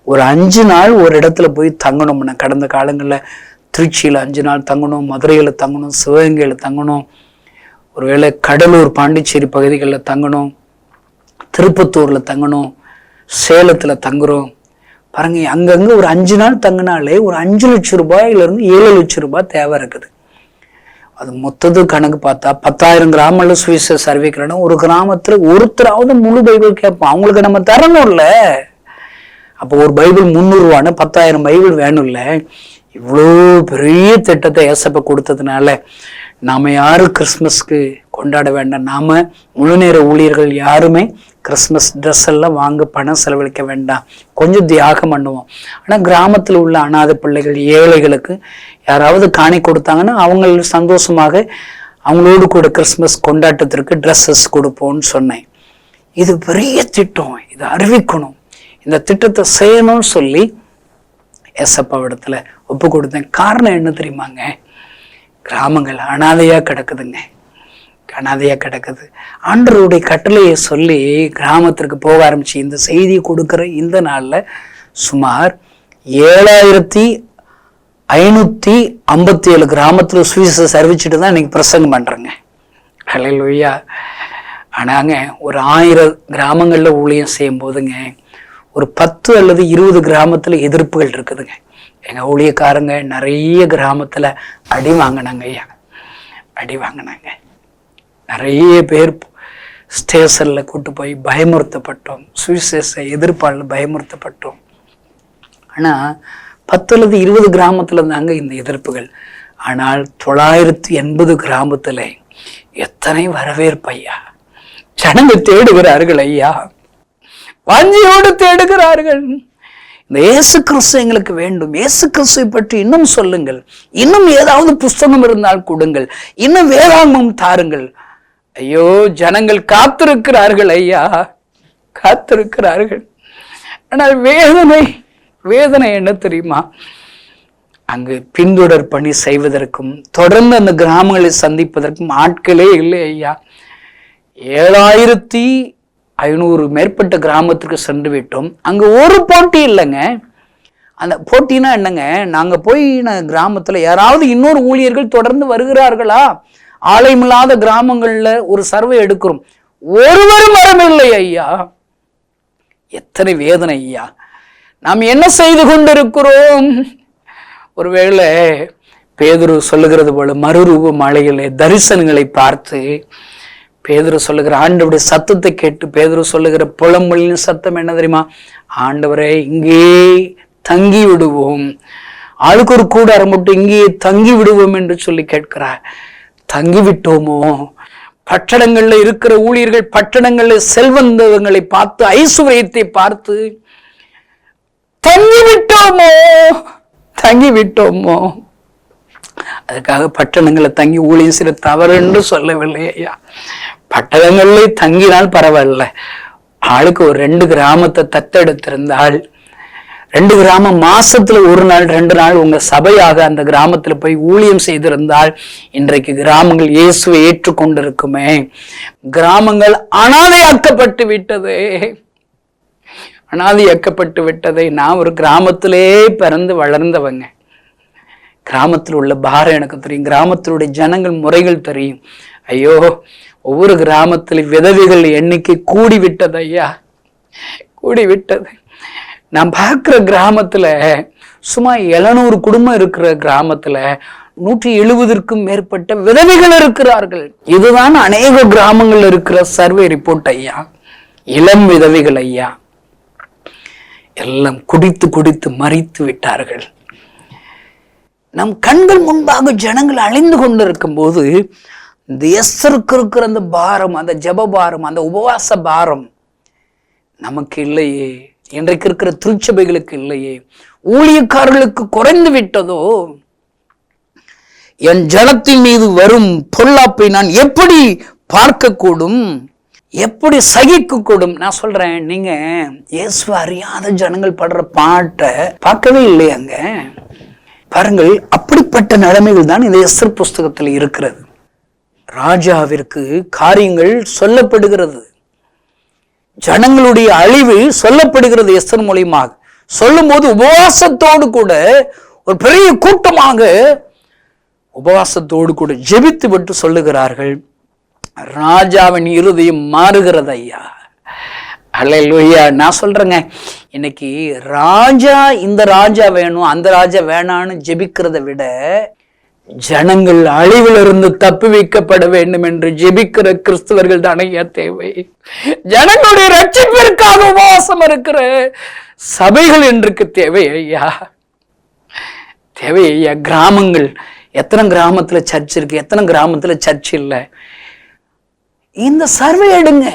G: ஒரு 5 நாள் ஒரு இடத்துல போய் தங்கணும்னா, கடந்த காலங்களில் திருச்சியில் 5 நாள் தங்கணும், மதுரையில் தங்கணும், சிவகங்கையில் தங்கணும், ஒருவேளை கடலூர் பாண்டிச்சேரி பகுதிகளில் தங்கணும், திருப்பத்தூரில் தங்கணும், சேலத்தில் தங்குறோம். பாருங்க, அங்கங்கே ஒரு 5 நாள் தங்கினாலே ஒரு 5 லட்சம் ரூபாயிலிருந்து 7 லட்சம் ரூபாய் தேவை இருக்குது. அது மொத்தது கணக்கு பார்த்தா 10,000 கிராமங்களில் சுவிசேஷம் அறிவிக்கிறோன்னா ஒரு கிராமத்தில் ஒருத்தராவது முழு பைபிள் கேட்போம். அவங்களுக்கு நம்ம தரணும்ல. அப்போ ஒரு பைபிள் 300 ரூபான்னு 10,000 பைபிள் வேணும்ல. இவ்வளோ பெரிய திட்டத்தை ஏசப்ப கொடுத்ததுனால நாம யாரும் கிறிஸ்மஸ்க்கு கொண்டாட வேண்டாம். நாம முழு நேர ஊழியர்கள் யாருமே கிறிஸ்மஸ் ட்ரெஸ் எல்லாம் வாங்க பணம் செலவழிக்க வேண்டாம், கொஞ்சம் தியாகம் பண்ணுவோம். ஆனால் கிராமத்தில் உள்ள அனாதை பிள்ளைகள், ஏழைகளுக்கு யாராவது காணி கொடுத்தாங்கன்னா அவங்க சந்தோஷமாக அவங்களோடு கூட கிறிஸ்மஸ் கொண்டாட்டத்திற்கு ட்ரெஸ்ஸஸ் கொடுப்போம்னு சொன்னேன். இது பெரிய திட்டம், இதை அறிவிக்கணும், இந்த திட்டத்தை செய்யணும்னு சொல்லி ஏசப்பாவிடத்துல ஒப்பு கொடுத்தேன். காரணம் என்ன தெரியுமாங்க? கிராமங்கள் அனாதையா கிடக்குதுங்க, அனாதையா கிடக்குது. ஆண்டவருடைய கட்டளையை சொல்லி கிராமத்திற்கு போக ஆரம்பிச்சு இந்த செய்தியை கொடுக்குற இந்த நாள்ல சுமார் 7,557 கிராமத்துல சுவிசேஷம் அறிவிச்சுட்டு தான் இன்னைக்கு பிரசங்கம் பண்றேங்க. ஹல்லேலூயா. ஆனாங்க ஒரு 1000 கிராமங்கள்ல ஊழியம் செய்யும் போதுங்க ஒரு 10 அல்லது 20 கிராமத்துல எதிர்ப்புகள் இருக்குதுங்க. எங்க ஊழியக்காரங்க நிறைய கிராமத்துல அடி வாங்கினாங்க ஐயா, அடி வாங்கினாங்க. நிறைய பேர் ஸ்டேஷன்ல கூட்டு போய் பயமுறுத்தப்பட்டோம், சுவிசேஷ எதிர்ப்பாளர் பயமுறுத்தப்பட்டோம். ஆனா 10 அல்லது 20 கிராமத்துல இருந்தாங்க இந்த எதிர்ப்புகள். ஆனால் 980 கிராமத்துல எத்தனை வரவேற்பு ஐயா! ஜனங்க தேடுகிறார்கள் ஐயா, வாஞ்சியோடு தேடுகிறார்கள். இந்த இயேசு கிறிஸ்து எங்களுக்கு வேண்டும், இயேசு கிறிஸ்துவை பற்றி இன்னும் சொல்லுங்கள், இன்னும் ஏதாவது புஸ்தகம் இருந்தால் கொடுங்கள், இன்னும் வேதாகமம் தாருங்கள். ஐயோ, ஜனங்கள் காத்திருக்கிறார்கள் ஐயா, காத்திருக்கிறார்கள். ஆனால் வேதனை, வேதனை என்ன தெரியுமா? அங்கு பின்தொடர் பணி செய்வதற்கும் தொடர்ந்து அந்த கிராமங்களை சந்திப்பதற்கும் ஆட்களே இல்லை ஐயா. 7,500 மேற்பட்ட கிராமத்திற்கு சென்று விட்டோம். அங்க ஒரு போட்டி இல்லைங்க. அந்த போட்டினா என்னங்க? நாங்க போய் கிராமத்துல யாராவது இன்னொரு ஊழியர்கள் தொடர்ந்து வருகிறார்களா, ஆலயமில்லாத கிராமங்கள்ல ஒரு சர்வே எடுக்கிறோம், ஒருவரும் வரவில்லை ஐயா. எத்தனை வேதனை ஐயா! நாம் என்ன செய்து கொண்டிருக்கிறோம்? ஒருவேளை பேதுரு சொல்லுகிறது போல மறுரூப மலையிலே தரிசனங்களை பார்த்து பேதுரு சொல்லுகிற ஆண்டவருடைய சத்தத்தை கேட்டு பேதுரு சொல்லுகிற புலம்பலின் சத்தம் என்ன தெரியுமா? ஆண்டவரே, இங்கே தங்கி விடுவோம், ஆளுக்கு ஒரு கூடாரம் மட்டும் இங்கே தங்கி விடுவோம் என்று சொல்லி கேட்கிறார். தங்கி விட்டோமோ? பட்டணங்கள்ல இருக்கிற ஊழியர்கள் பட்டணங்கள்ல செல்வந்தங்களை பார்த்து, ஐசுவரியத்தை பார்த்து தங்கி விட்டோமோ? தங்கி விட்டோமோ? அதுக்காக பட்டணங்களை தங்கி ஊழியம் செய்ய தவறு என்று சொல்லவில்லை ஐயா. பட்டணங்கள்ல தங்கினால் பரவாயில்ல, ஆளுக்கு ஒரு 2 கிராமத்தை தத்தெடுத்திருந்தால், 2 கிராமம் மாசத்துல 1 நாள் 2 நாள் உங்க சபையாக அந்த கிராமத்துல போய் ஊழியம் செய்திருந்தால் இன்றைக்கு கிராமங்கள் இயேசுவை ஏற்றுக்கொண்டிருக்குமே. கிராமங்கள் அனாதையாக்கப்பட்டு விட்டதே, அனாதையாக்கப்பட்டு விட்டதை. நான் ஒரு கிராமத்திலே பிறந்து வளர்ந்தவங்க. கிராமத்தில் உள்ள பாரம் எனக்கு தெரியும், கிராமத்தினுடைய ஜனங்கள் முறைகள் தெரியும். ஐயோ, ஒவ்வொரு கிராமத்திலும் விதவைகள் எண்ணிக்கை கூடி விட்டது ஐயா. கூடிவிட்டது. நான் பார்க்கிற கிராமத்துல சும்மா 700 குடும்பம் இருக்கிற கிராமத்துல 170க்கும் மேற்பட்ட விதவைகள் இருக்கிறார்கள். இதுதான் அநேக கிராமங்கள் இருக்கிற சர்வே ரிப்போர்ட் ஐயா. இளம் விதவைகள் ஐயா, எல்லாம் குடித்து குடித்து மரித்து விட்டார்கள். நம் கண்கள் முன்பாக ஜனங்கள் அழிந்து கொண்டிருக்கும் போது இந்த எஸ்தருக்கு இருக்கிற அந்த பாரம், அந்த ஜப பாரம், அந்த உபவாச பாரம் நமக்கு இல்லையே. இன்றைக்கு இருக்கிற திருச்சபைகளுக்கு இல்லையே. ஊழியக்காரர்களுக்கு குறைந்து விட்டதோ? என் ஜனத்தின் மீது வரும் பொல்லாப்பை நான் எப்படி பார்க்க கூடும், எப்படி சகிக்க கூடும்? நான் சொல்றேன், நீங்க இயேசு அறியாத ஜனங்கள் படுற பாட்டை பார்க்கவே இல்லையாங்க? பாருங்கள், அப்படிப்பட்ட நிலைமைகள் தான் இந்த எஸ்தர் புஸ்தகத்தில் இருக்கிறது. ராஜாவிற்கு காரியங்கள் சொல்லப்படுகிறது, ஜனங்களுடைய அழிவு சொல்லப்படுகிறது எஸ்தர் மூலியமாக. சொல்லும் போது உபவாசத்தோடு கூட ஒரு பெரிய கூட்டமாக உபவாசத்தோடு கூட ஜெபித்து விட்டு சொல்லுகிறார்கள், ராஜாவின் இருதயம் மாறுகிறது ஐயா. அல்லேலூயா. நான் சொல்றேங்க, இன்னைக்கு ராஜா, இந்த ராஜா வேணும் அந்த ராஜா வேணான்னு ஜெபிக்கிறத விட ஜனங்கள் அழிவிலிருந்து தப்பி வைக்கப்பட வேண்டும் என்று ஜெபிக்கிற கிறிஸ்தவர்கள் தானே தேவை. ஜனங்களுடைய ரட்சிப்பிற்காக உபவாசம் இருக்கிற சபைகள் என்றுக்கு தேவை ஐயா, தேவை ஐயா. கிராமங்கள், எத்தனை கிராமத்துல சர்ச் இருக்கு, எத்தனை கிராமத்துல சர்ச் இல்லை. இந்த சர்வே எடுங்க.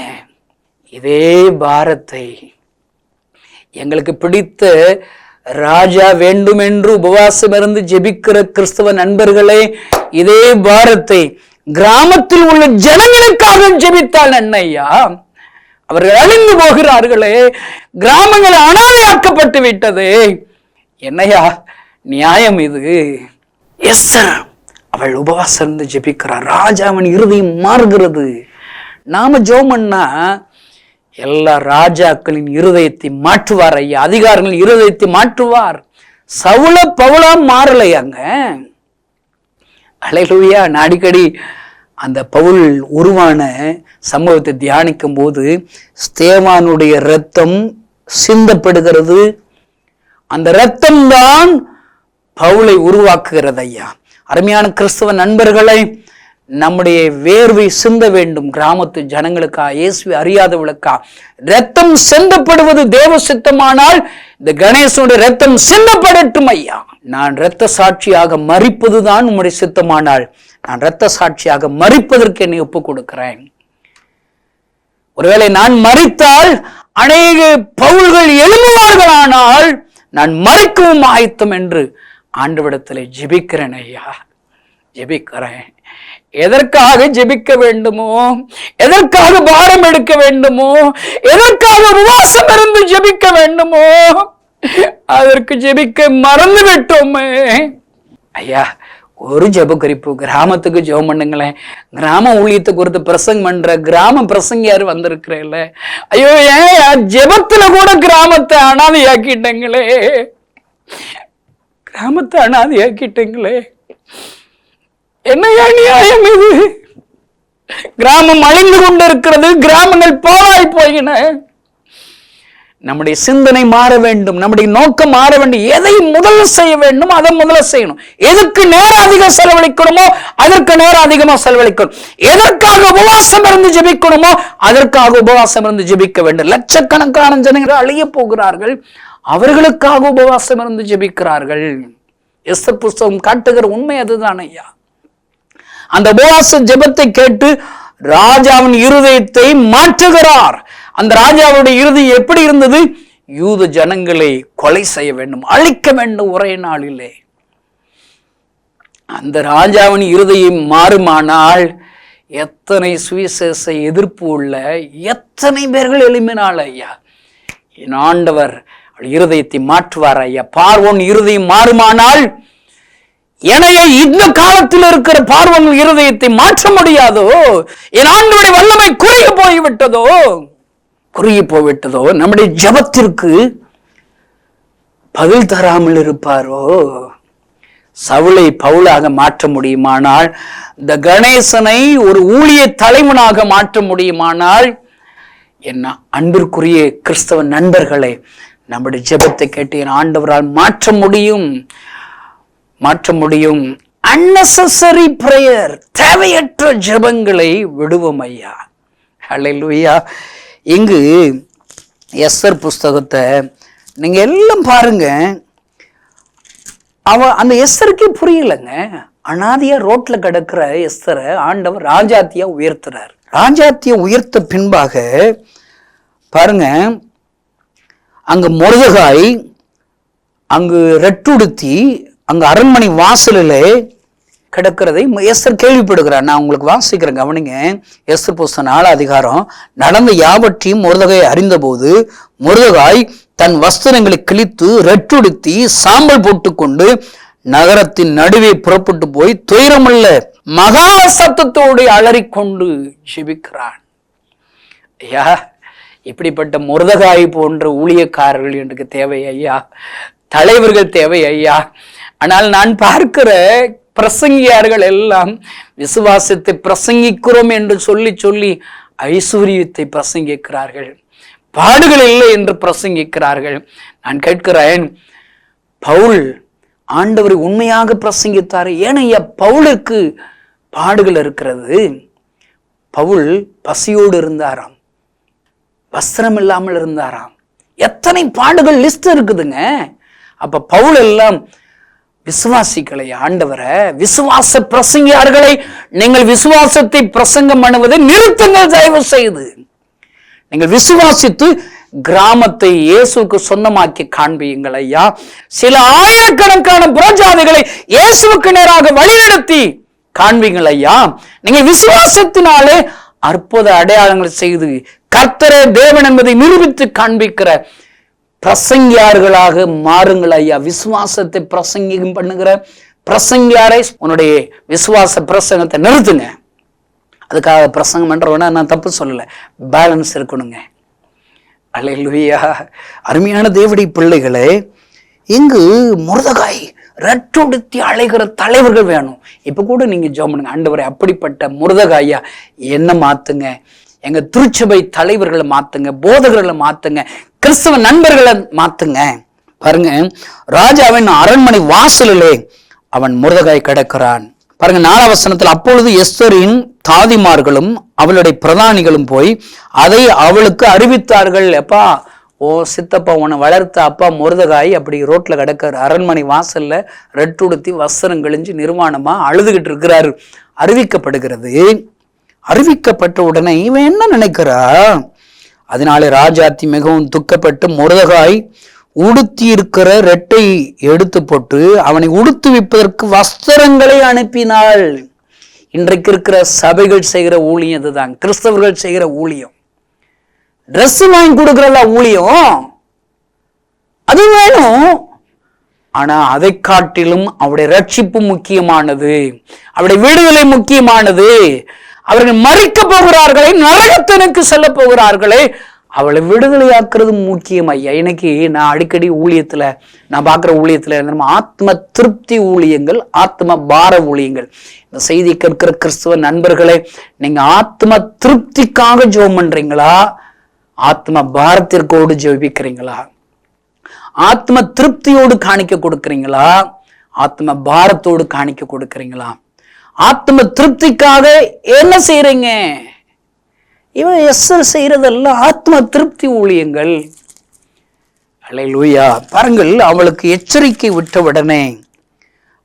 G: இதே பாரத்தை எங்களுக்கு பிடித்த ராஜா வேண்டும் என்று உபவாசம் இருந்து ஜெபிக்கிற கிறிஸ்தவ நண்பர்களே, இதே பாரத்தை கிராமத்தில் உள்ள ஜனங்களுக்காக ஜெபித்தால் என்னையா? அவர்கள் அழிந்து போகிறார்களே, கிராமங்கள் அனாதையாக்கப்பட்டு விட்டது. என்னையா நியாயம் இது? எஸ்தர் அவள் உபவாசம் இருந்து ஜெபிக்கிறார், ராஜாவின் இருதயம் மாறுகிறது. நாம ஜெபம்னா எல்லா ராஜாக்களின் இருதயத்தை மாற்றுவார் ஐயா, அதிகாரிகளின் இருதயத்தை மாற்றுவார். சவுல பவுலா மாறலையாங்க. அல்லேலூயா. நான் அடிக்கடி அந்த பவுல் உருவான சம்பவத்தை தியானிக்கும் போது ஸ்தேவானுடைய இரத்தம் சிந்தப்படுகிறது. அந்த இரத்தம் தான் பவுலை உருவாக்குகிறது ஐயா. அருமையான கிறிஸ்தவ நண்பர்களை, நம்முடைய வேர்வை சிந்த வேண்டும் கிராமத்து ஜனங்களுக்கா, இயேசுவை அறியாதவளுக்கா. ரத்தம் சிந்தப்படுவது தேவ சித்தமானால் இந்த கணேசனுடைய ரத்தம் சிந்தப்படட்டும் ஐயா. நான் இரத்த சாட்சியாக மரிப்பதுதான் உம்முடைய சித்தமானால் நான் இரத்த சாட்சியாக மரிப்பதற்கு என்னை ஒப்புக் கொடுக்கிறேன். ஒருவேளை நான் மரித்தால் அநேக பவுல்கள் எழும்புவார்கள், ஆனால் நான் மரிக்கவும் ஆயத்தம் என்று ஆண்டவரிடத்தில் ஜெபிக்கிறேன் ஐயா, ஜெபிக்கிறேன். எதற்காக ஜெபிக்க வேண்டுமோ, எதற்காக பாரம் எடுக்க வேண்டுமோ, எதற்காக உபவாசம் இருந்து ஜெபிக்க வேண்டுமோ, அதற்கு ஜெபிக்க மறந்து விட்டோமே ஐயா. ஒரு ஜெப குறிப்பு, கிராமத்துக்கு ஜெபம் பண்ணுங்களேன். கிராம ஊழியத்தை குறித்து பிரசங்கம் பண்ற கிராம பிரசங்கியாரு வந்திருக்கிறேன்ல, ஐயோ ஏன் ஜெபத்துல கூட கிராமத்தை அனாதையாக்கிட்டங்களே, கிராமத்தை அனாதையாக்கிட்டங்களே. என்னையா நியாயம் இது? கிராமம் அழிந்து கொண்டிருக்கிறது, கிராமங்கள் பாழாய் போயின. நம்முடைய சிந்தனை மாற வேண்டும், நம்முடைய நோக்கம் மாற வேண்டும். எதை முதல்ல செய்ய வேண்டும் அதை முதல்ல செய்யணும். எதுக்கு நேரம் அதிகம் செலவழிக்கணுமோ அதற்கு நேரம் அதிகமா செலவழிக்கணும். எதற்காக உபவாசம் இருந்து ஜெபிக்கணுமோ அதற்காக உபவாசம் இருந்து ஜெபிக்க வேண்டும். லட்சக்கணக்கான ஜனங்கள் அழிய போகிறார்கள், அவர்களுக்காக உபவாசம் இருந்து ஜெபிக்கிறார்கள். எஸ்தர் புஸ்தகம் காட்டுகிற உண்மை அதுதான் ஐயா. அந்த உபவாச ஜெபத்தை கேட்டு ராஜாவின் இருதயத்தை மாற்றுகிறார். அந்த ராஜாவுடைய இருதயம் எப்படி இருந்தது? யூத ஜனங்களை கொலை செய்ய வேண்டும், அழிக்க வேண்டும் ஒரே நாளிலே. அந்த ராஜாவின் இருதயம் மாறுமானால் எத்தனை சுவிசேஷ எதிர்ப்பு உள்ள எத்தனை பேர்கள் எழுப்பினாள் ஐயா. என் ஆண்டவர் இருதயத்தை மாற்றுவார் ஐயா. பார்வோன் இருதயம் மாறுமானால் ஏனைய இந்த காலத்தில் இருக்கிற பார்வோன் இருதயத்தை மாற்ற முடியாதோ? என் ஆண்டவருடைய வல்லமை குறுகி போய்விட்டதோ, குறுகி போய்விட்டதோ? நம்முடைய ஜெபத்திற்கு பதில் தராமல் இருப்பாரோ? சவுலை பவுலாக மாற்ற முடியுமானால், இந்த கணேசனை ஒரு ஊழிய தலைவனாக மாற்ற முடியுமானால், என்ன அன்பிற்குரிய கிறிஸ்தவ நண்பர்களே, நம்முடைய ஜெபத்தை கேட்டு என் ஆண்டவரால் மாற்ற முடியும். unnecessary prayer, தேவையற்ற ஜெபங்களை விடுவோம் ஐயா. ஹல்லேலூயா. இங்கு எஸ்தர் புஸ்தகத்தை நீங்க எல்லாம் பாருங்க. அந்த எஸ்தருக்கே புரியலங்க. அனாதியா ரோட்ல கிடக்கிற எஸ்தரை ஆண்டவர் ராஜாத்தியா உயர்த்துறார். ராஜாத்திய உயர்த்த பின்பாக பாருங்க, அங்கு மொர்தெகாய் அங்கு ரெட்டுடுத்தி அங்கு அரண்மனை வாசலில் கிடக்கிறதை எஸ்தர் கேள்விப்படுகிறார். நான் உங்களுக்கு வாசிக்கிறேன், கவனிங்க. எஸ்தர் புஸ்தகம் 4 அதிகாரம். நடந்த யாவற்றையும் மொர்தெகாய் அறிந்தபோது மொர்தெகாய் தன் வஸ்திரங்களை கிழித்து ரெட்டுடுத்தி சாம்பல் போட்டுக்கொண்டு நகரத்தின் நடுவே புறப்பட்டு போய் துயரமுள்ள மகா சத்தத்தோடு அலறிக்கொண்டு ஜெபிக்கிறான். ஐயா, இப்படிப்பட்ட மொர்தெகாய் போன்ற ஊழியக்காரர்கள் எனக்கு தேவை ஐயா, தலைவர்கள் தேவை ஐயா. ஆனால் நான் பார்க்கிற பிரசங்கியார்கள் எல்லாம் விசுவாசத்தை பிரசங்கிக்கிறோம் என்று சொல்லி ஐஸ்வர்யத்தை பிரசங்கிக்கிறார்கள், பாடுகள் இல்லை என்று பிரசங்கிக்கிறார்கள். நான் கேட்கிறேன், பவுல் ஆண்டவரை உண்மையாக பிரசங்கித்தார். ஏனையா பவுலுக்கு பாடுகள் இருக்கிறது? பவுல் பசியோடு இருந்தாராம், வஸ்திரம் இல்லாமல் இருந்தாராம். எத்தனை பாடுகள் லிஸ்ட் இருக்குதுங்க. அப்ப பவுல் எல்லாம் விசுவாசிகளை ஆண்டவரை, விசுவாச பிரசங்கியார்களை நீங்கள் விசுவாசத்தை பிரசங்கம் பண்ணுவதை நிறுத்துங்கள் தயவு செய்து. நீங்கள் விசுவாசித்து கிராமத்தை இயேசுக்கு சொந்தமாக்கி காண்பியுங்கள் ஐயா. சில ஆயிரக்கணக்கான புறஜாதிகளை இயேசுக்கு நேராக வழிநடத்தி காண்பியுங்கள் ஐயா. நீங்க விசுவாசத்தினாலே அற்புத அடையாளங்கள் செய்து கர்த்தரே தேவன் என்பதை நிரூபித்து காண்பிக்கிற பிரசங்கியார்களாக மாறுங்கள் ஐயா. விசுவாசத்தை பிரசங்கம் பண்ணுகிற பிரசங்கியாரை உன்னுடைய விசுவாச பிரசங்கத்தை நிறுத்துங்க. அதுக்காக பிரசங்கம் பண்றவனா நான் தப்பு சொல்லல, பேலன்ஸ் இருக்கணுங்க. அல்லேலூயா. அருமையான தேவனுடைய பிள்ளைகளே, இங்கு மொர்தெகாய் ரெட்டுடுத்தி அழைகிற தலைவர்கள் வேணும். இப்ப கூட நீங்க ஜெபம் பண்ணுங்க, ஆண்டவரே அப்படிப்பட்ட மொர்தெகாயா என்ன மாத்துங்க, எங்க திருச்சபை தலைவர்களை மாத்துங்க, போதகர்களை மாத்துங்க, கிறிஸ்தவ நண்பர்களை மாத்துங்க. பாருங்க, ராஜாவின் அரண்மனை வாசலிலே அவன் மொர்தெகாய் கிடக்கிறான். பாருங்க 4 வசனத்தில், அப்பொழுது எஸ்தரின் தாதிமார்களும் அவளுடைய பிரதானிகளும் போய் அதை அவளுக்கு அறிவித்தார்கள். அப்பா, ஓ சித்தப்பா உன்னை வளர்த்த அப்பா மொர்தெகாய் அப்படி ரோட்ல கிடக்கிற அரண்மனை வாசல்ல ரெட்டுடுத்தி வஸ்திரம் கிழிஞ்சு நிர்வாணமா அழுதுகிட்டு இருக்கிறாரு. அறிவிக்கப்படுகிறது. அறிவிக்கப்பட்ட உடனே இவன் என்ன நினைக்கிறா? அதனால ராஜாத்தி மிகவும் துக்கப்பட்டு மொர்தெகாய் உடுத்தி இருக்கிற ரெட்டை எடுத்து போட்டு அவனை உடுத்துவிப்பதற்கு வஸ்திரங்களை அனுப்பினாள். இன்றைக்கு இருக்கிற சபைகள் செய்கிற ஊழியம் இதுதான், கிறிஸ்தவர்கள் செய்கிற ஊழியம். ட்ரெஸ் வாங்கி கொடுக்கறல ஊழியம், அது வேணும். ஆனா அதை காட்டிலும் அவருடைய ரட்சிப்பு முக்கியமானது, அவருடைய விடுதலை முக்கியமானது. அவர்கள் மறிக்க போகிறார்களே, நரகத்திற்கு செல்ல போகிறார்களே, அவளை விடுதலையாக்குறது முக்கியம் ஐயா. இன்னைக்கு நான் அடிக்கடி ஊழியத்துல நான் பார்க்குற ஊழியத்துல ஆத்ம திருப்தி ஊழியங்கள், ஆத்ம பார ஊழியங்கள். இந்த செய்தி கேட்கிற கிறிஸ்துவ நண்பர்களே, நீங்க ஆத்ம திருப்திக்காக ஜெபம் பண்றீங்களா, ஆத்ம பாரத்திற்கோடு ஜெபிக்கிறீங்களா? ஆத்ம திருப்தியோடு காணிக்க கொடுக்கிறீங்களா, ஆத்ம பாரத்தோடு காணிக்க கொடுக்கிறீங்களா? ஆத்ம திருப்திக்காக என்ன செய்யறீங்க? இவன் எஸ்ஸர் செய்யறதெல்லாம் ஆத்ம திருப்தி ஊழியங்கள். அல்லேலூயா. பாருங்கள், அவளுக்கு எச்சரிக்கை விட்டவுடனே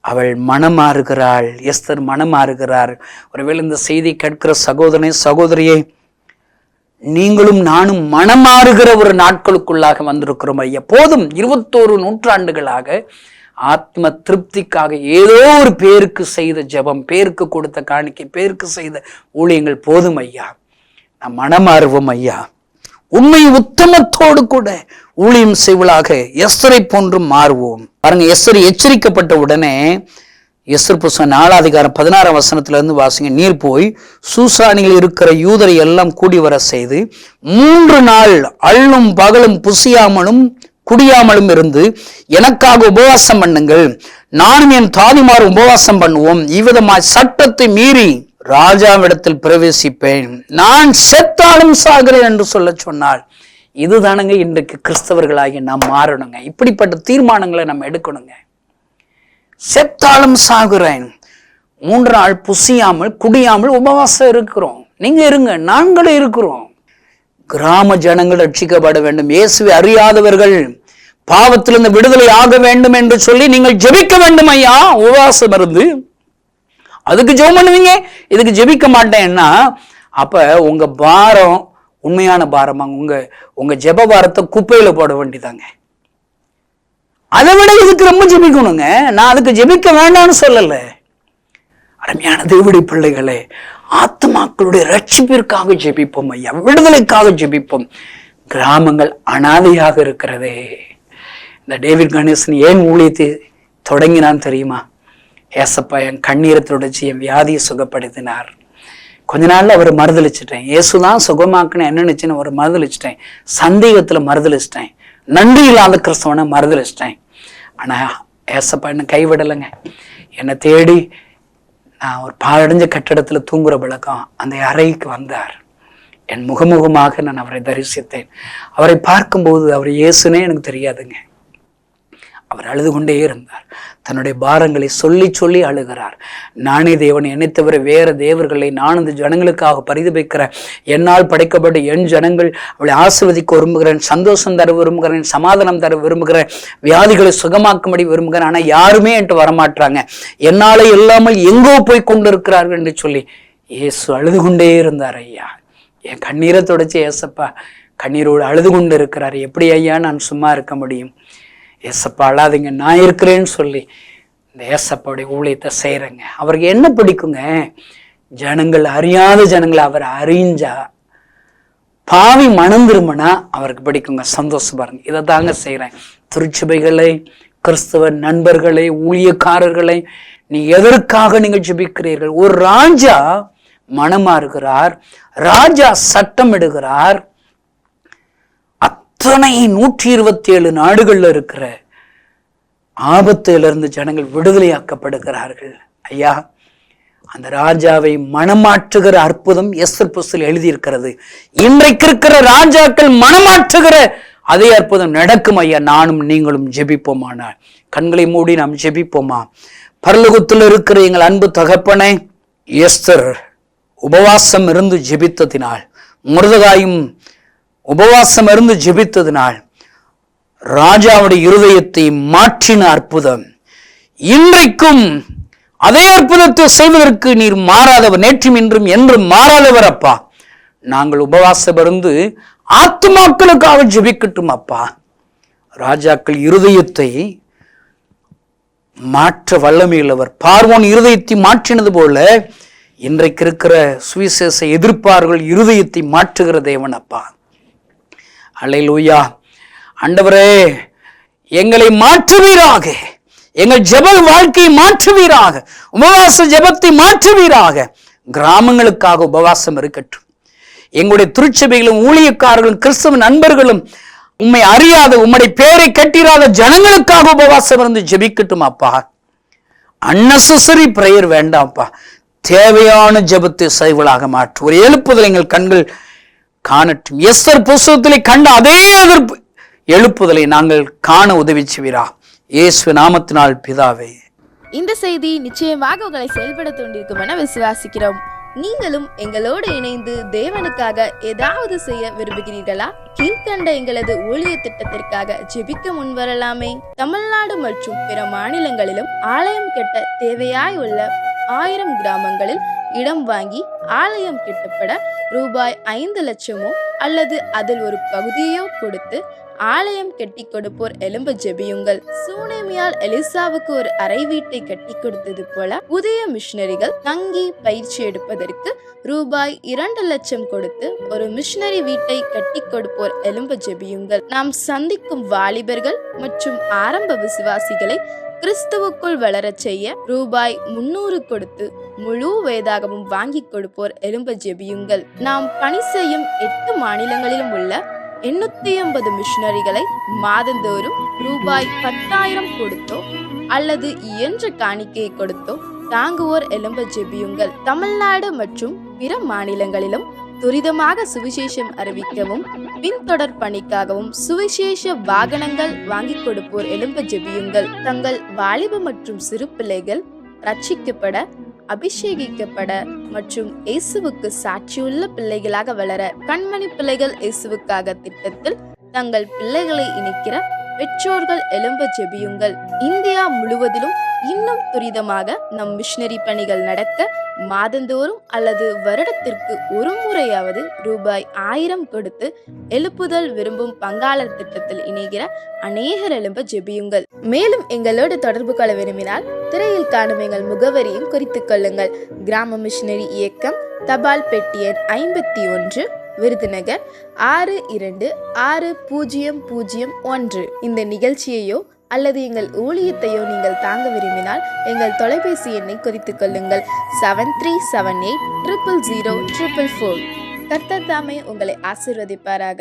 G: அவள் மனமாறுகிறாள். எஸ்தர் மனமாறுகிறார். ஒருவேளை இந்த செய்தி கேட்கிற சகோதரனே சகோதரியே, நீங்களும் நானும் மனமாறுகிற ஒரு நாட்களுக்குள்ளாக வந்திருக்கிறோம் ஐயா. போதும், 21 நூற்றாண்டுகளாக ஆத்ம திருப்திக்காக ஏதோ ஒரு பேருக்கு செய்த ஜெபம், பேருக்கு கொடுத்த காணிக்கை, பேருக்கு செய்த ஊழியங்கள் போதும் ஐயா. நாம் மனமாறுவோம் ஐயா. உண்மை உத்தமத்தோடு கூட ஊழியம் செய்வளாக எஸ்தரை போன்று மாறுவோம். பாருங்க, எஸ்தர் எச்சரிக்கப்பட்ட உடனே எஸ்தர் புஸ்தகம் 4 அதிகாரம் 16 வசனத்துல இருந்து வாசிங்க. நீர் போய் சூசானில் இருக்கிற யூதரை எல்லாம் கூடி வர செய்து 3 நாள் அள்ளும் பகலும் புசியாமலும் குடியாமலும் இருந்து எனக்காக உபவாசம் பண்ணுங்கள், நானும் என் தாதிமார் உபவாசம் பண்ணுவோம். இவ்விதமாய் சட்டத்தை மீறி ராஜாவிடத்தில் பிரவேசிப்பேன், நான் செத்தாலும் சாகிறேன் என்று சொல்ல சொன்னால், இதுதானுங்க இன்றைக்கு கிறிஸ்தவர்களாகி நாம் மாறணுங்க. இப்படிப்பட்ட தீர்மானங்களை நம்ம எடுக்கணுங்க. செத்தாலும் சாகுறேன், 3 நாள் புசியாமல் குடியாமல் உபவாசம் இருக்கிறோம். நீங்க இருங்க, நாங்களும் இருக்கிறோம். கிராம ஜனங்கள் ரட்சிக்கப்பட வேண்டும். இயேசுவை அறியாதவர்கள் பாவத்திலிருந்து விடுதலை ஆக வேண்டும் என்று சொல்லி நீங்கள் ஜெபிக்க வேண்டும் ஐயா. உபவாசம் இருந்து அதுக்கு ஜெபம் பண்ணுவீங்க, இதுக்கு ஜெபிக்க மாட்டேன்னா அப்ப உங்க பாரம் உண்மையான பாரமாங்க. உங்க ஜெப பாரத்தை குப்பையில போட வேண்டியதாங்க. அதை விட இதுக்கு ரொம்ப ஜெபிக்கணுங்க. நான் அதுக்கு ஜெபிக்க வேண்டாம்னு சொல்லல. அருமையான தேவனுடைய பிள்ளைகளே, ஆத்மாக்களுடைய ரட்சிப்பிற்காக ஜெபிப்போம் ஐயா, விடுதலைக்காக ஜெபிப்போம். கிராமங்கள் அனாதையாக இருக்கிறதே. இந்த டேவிட் கணேசன் ஏன் ஊழியத்தை தொடங்கினான் தெரியுமா? ஏசப்பா என் கண்ணீரை துடைச்சி என் வியாதியை சுகப்படுத்தினார். கொஞ்ச நாள்ல அவர் மறுதளிச்சிட்டேன். இயேசுதான் சுகமாக்குன்னு என்ன நினைச்சுன்னு ஒரு மறுதளிச்சிட்டேன். சந்தேகத்துல மறுதளிச்சிட்டேன். நன்றி இல்லாத கிறிஸ்தவனை மறுதளிச்சிட்டேன். ஆனா ஏசப்பா என்ன கைவிடலைங்க. என்னை தேடி நான் ஒரு பாழடைஞ்ச கட்டடத்துல தூங்குற பழக்கம் அந்த அறைக்கு வந்தார். என் முகமுகமாக நான் அவரை தரிசித்தேன். அவரை பார்க்கும்போது அவர் இயேசுனே எனக்கு தெரியாதுங்க. அவர் அழுது கொண்டே இருந்தார். தன்னுடைய பாரங்களை சொல்லி சொல்லி அழுகிறார். நானே தேவன், என்னை தவிர வேற தேவர்களை நான் இந்த ஜனங்களுக்காக பரிதபிக்கிறேன். என்னால் படைக்கப்பட்ட என் ஜனங்கள் அவளை ஆசீர்வதிக்க விரும்புகிறேன், சந்தோஷம் தர விரும்புகிறேன், சமாதானம் தர விரும்புகிறேன், வியாதிகளை சுகமாக்கும்படி விரும்புகிறேன். ஆனா யாருமே என்கிட்ட வரமாட்டாங்க. என்னால இல்லாமல் எங்கோ போய் கொண்டு இருக்கிறார்கள் என்று சொல்லி இயேசு அழுது கொண்டே இருந்தார். ஐயா என் கண்ணீரை தொடச்சி ஏசப்பா கண்ணீரோடு அழுது கொண்டு இருக்கிறார். எப்படி ஐயா நான் சும்மா இருக்க முடியும்? ஏசப்பா அழாதீங்க, நான் இருக்கிறேன்னு சொல்லி இந்த ஏசப்பாவுடைய ஊழியத்தை செய்யறேங்க. அவருக்கு என்ன பிடிக்குங்க? ஜனங்கள் அறியாத ஜனங்களை அவர் அறிஞ்சா, பாவி மனம் திரும்பினா அவருக்கு பிடிக்குங்க. சந்தோஷம் பாருங்க. இதை தாங்க செய்யறேன். திருச்சபைகளை, கிறிஸ்தவ நண்பர்களை, ஊழியக்காரர்களை, நீ எதற்காக நீங்கள் ஜெபிக்கிறீர்கள்? ஒரு ராஜா மனமாறுகிறார், ராஜா சட்டம் இடுகிறார். அத்தனை 127 நாடுகள்ல இருக்கிற ஆபத்திலிருந்து ஜனங்கள் விடுதலையாக்கப்படுகிறார்கள். ஐயா அந்த ராஜாவை மனமாற்றுகிற அற்புதம் எஸ்தர் புஸ்தகத்தில் எழுதியிருக்கிறது. இன்றைக்கு இருக்கிற ராஜாக்கள் மனமாற்றுகிற அதே அற்புதம் நடக்கும் ஐயா. நானும் நீங்களும் ஜெபிப்போமானால், கண்களை மூடி நாம் ஜெபிப்போமா? பரலோகத்தில் இருக்கிற எங்கள் அன்பு தகப்பனே, எஸ்தர் உபவாசம் இருந்து ஜெபித்ததினால், முருதகாயும் உபவாசம் இருந்து ஜெபித்ததினால் ராஜாவுடைய இருதயத்தை மாற்றின அற்புதம் இன்றைக்கும் அதே அற்புதத்தை செய்வதற்கு நீர் மாறாதவர், நேற்றும் இன்றும் என்றும் மாறாதவர் அப்பா. நாங்கள் உபவாசம் இருந்து ஆத்துமாக்களுக்காக ஜெபிக்கட்டும் அப்பா. ராஜாக்கள் இருதயத்தை மாற்ற வல்லமையுள்ளவர். பார்வோன் இருதயத்தை மாற்றினது போல இன்றைக்கு இருக்கிற சுவிசேஷ எதிர்ப்பார்கள் இருதயத்தை மாற்றுகிற தேவன் அப்பா. அல்லேலூயா. ஆண்டவரே எங்களை மாற்றுவீராக, எங்கள் ஜெப வாழ்க்கையை மாற்றுவீராக, உபவாச ஜெபத்தை மாற்றுவீராக. கிராமங்களுக்காக உபவாசம் இருக்கட்டும். எங்களுடைய திருச்சபைகளும் ஊழியக்காரர்களும் கிறிஸ்தவ நண்பர்களும் உம்மை அறியாத, உம்முடைய பேரை கட்டிராத ஜனங்களுக்காக உபவாசம் இருந்து ஜெபிக்கட்டும் அப்பா. அன்னெசரி பிரேயர் வேண்டாம்ப்பா. தேவையான ஜெபத்தை செய்வளாக மாற்று. ஒரு எழுப்புதல் எங்கள் கண்கள் காணட்டும். எஸ்தர் புஸ்தகத்திலே கண்ட அதே எதிர்ப்பு எழுப்புதலை நாங்கள் காண உதவி செய்வீரா. இயேசு நாமத்தினால் பிதாவே.
H: இந்த செய்தி நிச்சயமாக உங்களை செயல்பட தூண்டிருக்கும் என விசுவாசிக்கிறோம். நீங்களும் எங்களோடு இணைந்து தேவனுக்காக ஏதாவது செய்ய விரும்புகிறீர்களா? கீழ்கண்ட எங்களது ஊழிய திட்டத்திற்காக ஜெபிக்க முன்வரலாமே. தமிழ்நாடு மற்றும் பிற மாநிலங்களிலும் ஆலயம் கட்ட தேவையாய் உள்ள 1000 கிராமங்களில் இடம் வாங்கி ஆலயம் கட்டப்பட ரூபாய் 5 லட்சமோ அல்லது அதில் ஒரு பகுதியோ கொடுத்து ஆலயம் கட்டி கொடுப்போர் எழும்ப ஜெபியுங்கள். சூனேமியால் எலிசாவுக்கு ஒரு அறை வீட்டை கட்டி கொடுத்தது போல புதிய மிஷனரிகள் தங்கி பயிற்சி எடுப்பதற்கு ரூபாய் 2 லட்சம் கொடுத்து ஒரு மிஷனரி வீட்டை கட்டி கொடுப்போர் எழும்ப ஜெபியுங்கள். நாம் சந்திக்கும் வாலிபர்கள் மற்றும் ஆரம்ப விசுவாசிகளை கிறிஸ்துவுக்குள் வளரச் செய்ய ரூபாய் 300 கொடுத்து முழு வேதாகமும் வாங்கி கொடுப்போர் எழும்ப ஜெபியுங்கள். நாம் பணி செய்யும் 8 மாநிலங்களிலும் உள்ள 880 மிஷனரிகளை மாதந்தோறும் ரூபாய் 10,000 கொடுத்தோ அல்லது இயன்ற காணிக்கையை கொடுத்தோ தாங்குவோர் எழும்ப ஜெபியுங்கள். தமிழ்நாடு மற்றும் பிற மாநிலங்களிலும் துரிதமாக சுவிசேஷம் அறிவிக்கவும் பின்தொடர் பணிக்காகவும் சுவிசேஷ வாகனங்கள் வாங்கி கொடுப்போர் எழும்ப ஜெபியுங்கள். தங்கள் வாலிப மற்றும் சிறு பிள்ளைகள் ரட்சிக்கப்பட, அபிஷேகிக்கப்பட மற்றும் இயேசுவுக்கு சாட்சியுள்ள பிள்ளைகளாக வளர கண்மணி பிள்ளைகள் இயேசுவுக்காக திட்டத்தில் தங்கள் பிள்ளைகளை இணைக்கிற பெற்றோர்கள் எழும்ப ஜெபியுங்கள். இந்தியா முழுவதிலும் இன்னும் துரிதமாக நம் மிஷனரி பணிகள் நடக்க மாதந்தோறும் அல்லது வருடத்திற்கு ஒரு முறையாவது ரூபாய் 1000 கொடுத்து எழுப்புதல் விரும்பும் பங்காளர் திட்டத்தில் இணைகிற அநேகர் எழும்ப ஜெபியுங்கள். மேலும் எங்களோடு தொடர்பு கொள்ள விரும்பினால் திரையில் காணும் எங்கள் முகவரியும் குறித்துக் கொள்ளுங்கள். கிராம மிஷனரி இயக்கம், தபால் பெட்டி எண் 51, விருதுநகர் 626001. இந்த நிகழ்ச்சியையோ அல்லது எங்கள் ஊழியத்தையோ நீங்கள் தாங்க விரும்பினால் எங்கள் தொலைபேசி எண்ணை குறித்துக் கொள்ளுங்கள். 7378000444. கர்த்தர் தாமே உங்களை ஆசீர்வதிப்பாராக.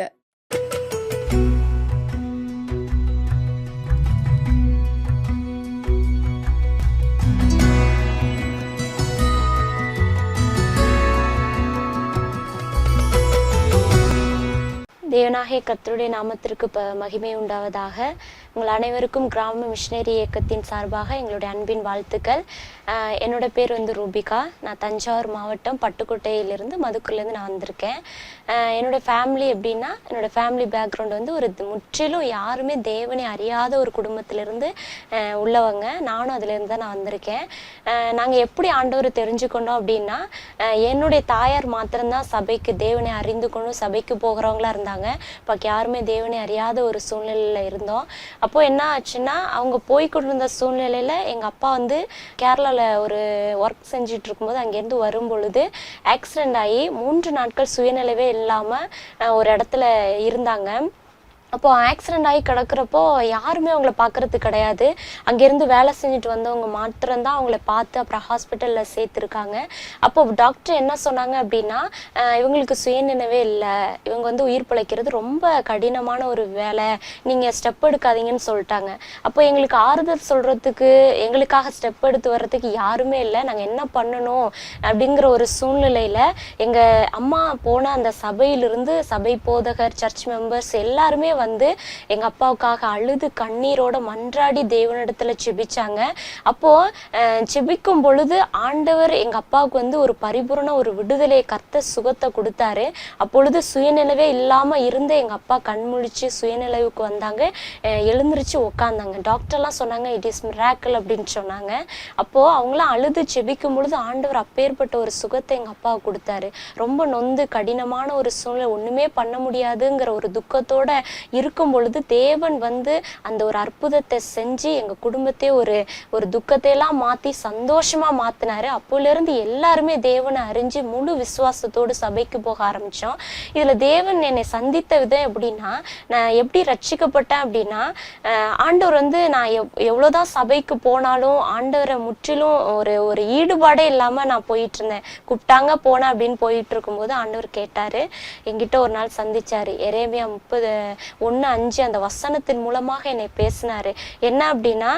I: தேவனாகிய கர்த்தருடைய நாமத்திற்கு மகிமை உண்டாவதாக. உங்கள் அனைவருக்கும் கிராம மிஷனரி இயக்கத்தின் சார்பாக எங்களுடைய அன்பின் வாழ்த்துக்கள். என்னோட பேர் ரூபிகா. நான் தஞ்சாவூர் மாவட்டம் பட்டுக்கோட்டையிலிருந்து மதுக்கூர்லேருந்து நான் வந்திருக்கேன். என்னோடய ஃபேமிலி எப்படின்னா, என்னோடய ஃபேமிலி பேக்ரவுண்ட் ஒரு முற்றிலும் யாருமே தேவனை அறியாத ஒரு குடும்பத்திலேருந்து உள்ளவங்க. நானும் அதுலேருந்து தான் நான் வந்திருக்கேன். நாங்கள் எப்படி ஆண்டவரை தெரிஞ்சுக்கொண்டோம் அப்படின்னா, என்னுடைய தாயார் மாத்திரம்தான் சபைக்கு தேவனை அறிந்து கொண்டு சபைக்கு போகிறவங்களா இருந்தாங்க. இப்போ யாருமே தேவனை அறியாத ஒரு சூழ்நிலையில் இருந்தோம். அப்போது என்ன ஆச்சுன்னா, அவங்க போய்கொண்டு இருந்த சூழ்நிலையில் எங்கள் அப்பா கேரளாவில் ஒரு ஒர்க் செஞ்சுட்டு இருக்கும்போது அங்கேருந்து வரும் பொழுது ஆக்சிடெண்ட் ஆகி 3 நாட்கள் சுயநிலைவே இல்லாமல் ஒரு இடத்துல இருந்தாங்க. அப்போது ஆக்சிடெண்ட் ஆகி கிடக்கிறப்போ யாருமே அவங்கள பார்க்குறது கிடையாது. அங்கேருந்து வேலை செஞ்சுட்டு வந்தவங்க மாத்திரம்தான் அவங்கள பார்த்து அப்புறம் ஹாஸ்பிட்டலில் சேர்த்துருக்காங்க. அப்போது டாக்டர் என்ன சொன்னாங்க அப்படின்னா, இவங்களுக்கு சுயநினைவே இல்லை, இவங்க உயிர் பிழைக்கிறது ரொம்ப கடினமான ஒரு வேலை, நீங்கள் ஸ்டெப் எடுக்காதீங்கன்னு சொல்லிட்டாங்க. அப்போ எங்களுக்கு ஆறுதல் சொல்கிறதுக்கு, எங்களுக்காக ஸ்டெப் எடுத்து வர்றதுக்கு யாருமே இல்லை. நாங்கள் என்ன பண்ணணும் அப்படிங்கிற ஒரு சூழ்நிலையில் எங்கள் அம்மா போன அந்த சபையிலிருந்து சபை போதகர், சர்ச் மெம்பர்ஸ் எல்லாருமே எங்க அப்பாவுக்காக அழுது கண்ணீரோட மன்றாடி தேவனிடத்துல செபிச்சாங்க. அப்போ செபிக்கும் பொழுது ஆண்டவர் எங்க அப்பாவுக்கு ஒரு பரிபூர்ண ஒரு விடுதலை, கர்த்தர் சுகத்தை கொடுத்தாரு. அப்பொழுது சுயநிலைவே இல்லாம இருந்த எங்க அப்பா கண்முழிச்சு சுயநிலைவுக்கு வந்தாங்க, எழுந்திருச்சு உட்காந்தாங்க. டாக்டர்லாம் சொன்னாங்க இட் இஸ் மிராக்கிள் அப்படின்னு சொன்னாங்க. அப்போ அவங்களாம் அழுது செபிக்கும் பொழுது ஆண்டவர் அப்பேற்பட்ட ஒரு சுகத்தை எங்க அப்பாவுக்கு கொடுத்தாரு. ரொம்ப நொந்து கடினமான ஒரு சூழ்நிலை, ஒண்ணுமே பண்ண முடியாதுங்கிற ஒரு துக்கத்தோட இருக்கும் பொழுது தேவன் அந்த ஒரு அற்புதத்தை செஞ்சு எங்க குடும்பத்தை ஒரு துக்கத்தையெல்லாம் மாத்தி சந்தோஷமா மாத்தினாரு. அப்போலேருந்து எல்லாருமே தேவனை அறிஞ்சு முழு விசுவாசத்தோடு சபைக்கு போக ஆரம்பிச்சோம். இதுல தேவன் என்னை சந்தித்த விதம் எப்படின்னா, நான் எப்படி ரட்சிக்கப்பட்டேன் அப்படின்னா, ஆண்டவர் நான் எவ்வளவுதான் சபைக்கு போனாலும் ஆண்டவரை முற்றிலும் ஒரு ஈடுபாடே இல்லாம நான் போயிட்டு இருந்தேன். கூப்பிட்டாங்க போனேன் அப்படின்னு போயிட்டு இருக்கும்போது ஆண்டவர் கேட்டாரு, என்கிட்ட ஒரு நாள் சந்திச்சாரு. எரேமியா 30:1-5 அந்த வசனத்தின் மூலமாக என்னை பேசினாரு. என்ன அப்படின்னா,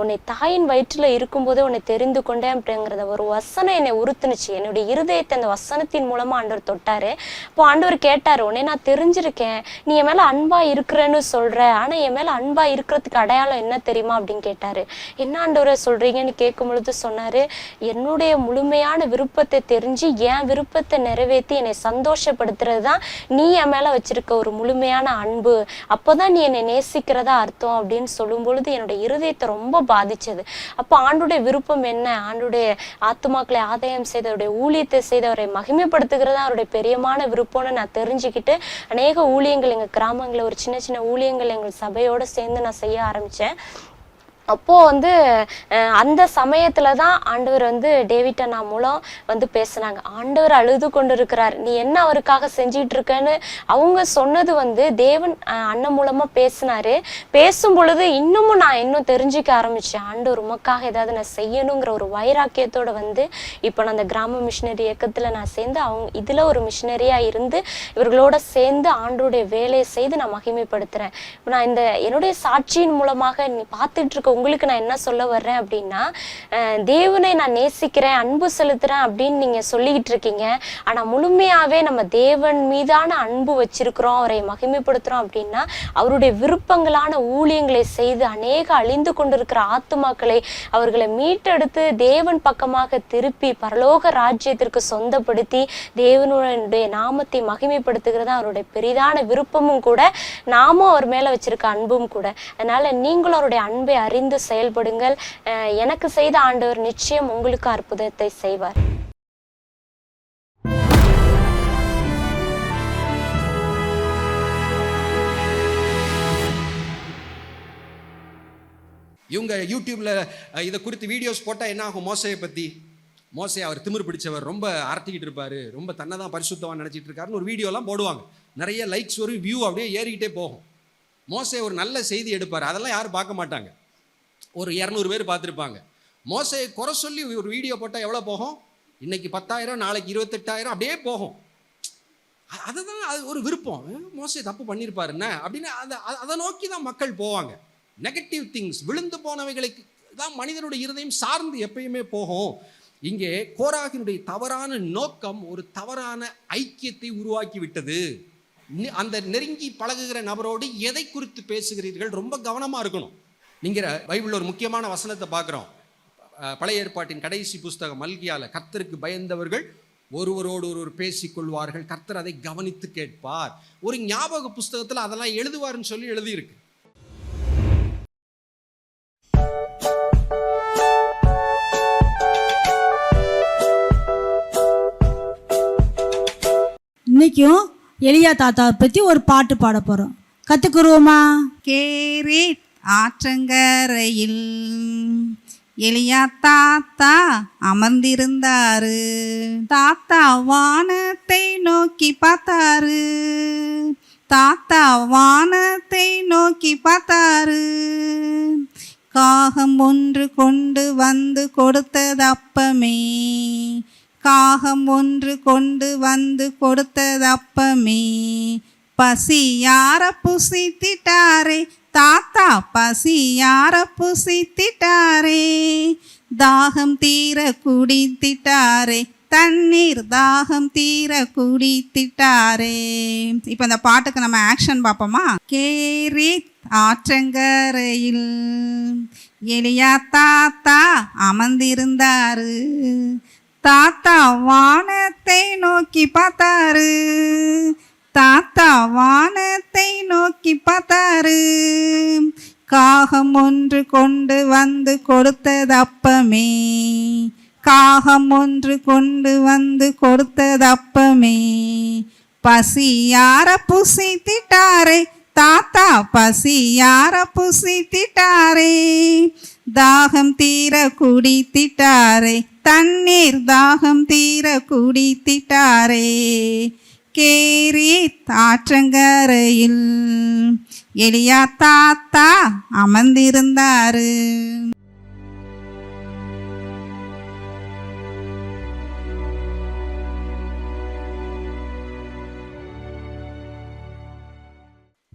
I: உன்னை தாயின் வயிற்றுல இருக்கும்போதே உன்னை தெரிந்து கொண்டேன் அப்படிங்கிறத ஒரு வசனம் என்னை உறுத்துனுச்சு. என்னுடைய இருதயத்தை அந்த வசனத்தின் மூலமா ஆண்டவர் தொட்டாரு. இப்போ ஆண்டவர் கேட்டாரு, உன்னை நான் தெரிஞ்சிருக்கேன், நீ என் மேல அன்பா இருக்கிறேன்னு சொல்ற, ஆனா என் மேல அன்பா இருக்கிறதுக்கு அடையாளம் என்ன தெரியுமா அப்படின்னு கேட்டாரு. என்ன ஆண்டவரை சொல்றீங்கன்னு கேட்கும் பொழுது சொன்னாரு, என்னுடைய முழுமையான விருப்பத்தை தெரிஞ்சு என் விருப்பத்தை நிறைவேற்றி என்னை சந்தோஷப்படுத்துறது தான் நீ என் மேல வச்சிருக்க ஒரு முழுமையான அன்பு, அப்போதான் நீ என்னை நேசிக்கிறதா அர்த்தம் அப்படின்னு சொல்லும் பொழுது என்னுடைய இருதயத்தை ரொம்ப பாதிச்சது. அப்போ ஆண்டுடைய விருப்பம் என்ன, ஆண்டுடைய ஆத்துமாக்களை ஆதாயம் செய்து அவருடைய ஊழியத்தை செய்து அவரை மகிமைப்படுத்துகிறதா அவருடைய பெரியமான விருப்பம்னு நான் தெரிஞ்சுக்கிட்டு அநேக ஊழியங்கள் எங்கள் கிராமங்களில் ஒரு சின்ன சின்ன ஊழியங்கள் எங்கள் சபையோடு சேர்ந்து நான் செய்ய ஆரம்பித்தேன். அப்போ அந்த சமயத்துல தான் ஆண்டவர் டேவிட் அண்ணா மூலம் பேசுனாங்க. ஆண்டவர் அழுது கொண்டு இருக்கிறார், நீ என்ன அவருக்காக செஞ்சிட்டு இருக்கன்னு அவங்க சொன்னது தேவன் அண்ணன் மூலமா பேசினாரு. பேசும் பொழுது இன்னும் தெரிஞ்சுக்க ஆரம்பிச்சேன். ஆண்டவர் உமக்காக ஏதாவது நான் செய்யணுங்கிற ஒரு வைராக்கியத்தோட இப்போ நான் அந்த கிராம மிஷினரி இயக்கத்துல நான் சேர்ந்து இதுல ஒரு மிஷினரியா இருந்து இவர்களோட சேர்ந்து ஆண்டோடைய வேலையை செய்து நான் மகிமைப்படுத்துறேன். நான் என்னுடைய சாட்சியின் மூலமாக நீ பார்த்துட்டு இருக்க உங்களுக்கு நான் என்ன சொல்ல வர்றேன் அப்படின்னா, தேவனை நான் நேசிக்கிறேன், அன்பு செலுத்துறேன் அப்படின்னு நீங்க சொல்லிக்கிட்டு இருக்கீங்க. ஆனா முழுமையாவே நம்ம தேவன் மீதான அன்பு வச்சிருக்கிறோம், அவரை மகிமைப்படுத்துறோம் அப்படின்னா, அவருடைய விருப்பங்களான ஊழியங்களை செய்து அநேக அழிந்து கொண்டிருக்கிற ஆத்துமாக்களை அவர்களை மீட்டெடுத்து தேவன் பக்கமாக திருப்பி பரலோக ராஜ்யத்திற்கு சொந்தப்படுத்தி தேவனுடைய நாமத்தை மகிமைப்படுத்துகிறது அவருடைய பெரிதான விருப்பமும் கூட, நாமும் அவர் மேல வச்சிருக்க அன்பும் கூட. அதனால நீங்களும் அவருடைய அன்பை அறிந்து செயல்படுங்கள். எனக்கு செய்த ஆண்டவர் நிச்சயம் உங்களுக்கு அற்புதத்தை செய்வார்.
J: இவங்க யூடியூப்ல இதை குறித்து வீடியோஸ் போட்டால் என்ன ஆகும்? மோசையை பற்றி, மோசை அவர் திமிர் பிடிச்சவர், ரொம்ப அரட்டிக்கிட்டு இருப்பார், ரொம்ப தன்னை தான் பரிசுத்தவான் நினச்சிட்டு இருக்காருன்னு ஒரு வீடியோலாம் போடுவாங்க. நிறைய லைக்ஸ் வரும், வியூ அப்படியே ஏறிக்கிட்டே போகும். மோசை ஒரு நல்ல செய்தி எடுப்பார், அதெல்லாம் யாரும் பார்க்க மாட்டாங்க. ஒரு 200 பேர் பார்த்துருப்பாங்க. மோசையை குறை சொல்லி ஒரு வீடியோ போட்டால் எவ்வளோ போகும்? இன்னைக்கு 10,000, நாளைக்கு 28,000 அப்படியே போகும். அதுதான் அது ஒரு விருப்பம். மோசை தப்பு பண்ணியிருப்பாருன்னு அப்படின்னு அதை நோக்கி தான் மக்கள் போவாங்க. நெகட்டிவ் திங்ஸ், விழுந்து போனவைகளுக்கு தான் மனிதனுடைய இருதயம் சார்ந்து எப்பயுமே போகும். இங்கே கோராகினுடைய தவறான நோக்கம் ஒரு தவறான ஐக்கியத்தை உருவாக்கி விட்டது. அந்த நெருங்கி பழகுகிற நபரோடு எதை குறித்து பேசுகிறீர்கள், ரொம்ப கவனமாக இருக்கணும். நீங்கள் பைபிளில் ஒரு முக்கியமான வசனத்தை பார்க்குறோம். பழைய ஏற்பாட்டின் கடைசி புஸ்தகம் மல்கியால, கர்த்தருக்கு பயந்தவர்கள் ஒருவரோடு ஒருவர் பேசிக்கொள்வார்கள், கர்த்தர் அதை கவனித்து கேட்பார். ஒரு ஞாபக புஸ்தகத்தில் அதெல்லாம் எழுதுவார்னு சொல்லி எழுதியிருக்கு.
K: இன்னைக்கும் எலியா தாத்தாவை பற்றி ஒரு பாட்டு பாட போகிறோம். கற்றுக்குருவோமா?
L: கேரீத் ஆற்றங்கரையில் எலியா தாத்தா அமர்ந்திருந்தாரு. தாத்தா வானத்தை நோக்கி பார்த்தாரு. தாத்தா வானத்தை நோக்கி பார்த்தாரு. காகம் ஒன்று கொண்டு வந்து கொடுத்தது அப்பமே. காகம் ஒன்று கொண்டு வந்து கொடுத்தது அப்பமே. பசி யார புசித்திட்டாரே தாத்தா, பசி யார புசித்திட்டாரே. தாகம் தீர குடித்திட்டாரே தண்ணீர், தாகம் தீர குடித்திட்டாரே. இப்போ இந்த பாட்டுக்கு நம்ம ஆக்ஷன் பார்ப்போமா? கேரீத் ஆற்றங்கரையில் எலியா தாத்தா அமர்ந்திருந்தாரு. தாத்தா வானத்தை நோக்கி பார்த்தாரு. தாத்தா வானத்தை நோக்கி பார்த்தாரு. காகம் ஒன்று கொண்டு வந்து கொடுத்தது அப்பமே. காகம் ஒன்று கொண்டு வந்து கொடுத்தது அப்பமே. பசி யார புசித்திட்டாரே தாத்தா, பசி யார புசித்திட்டாரே. தாகம் தீர குடித்திட்டாரே தண்ணீர், தாகம் தீர குடித்திட்டாரே. கேரீத் ஆற்றங்கரையில் எலியா தாத்தா அமர்ந்திருந்தாரு.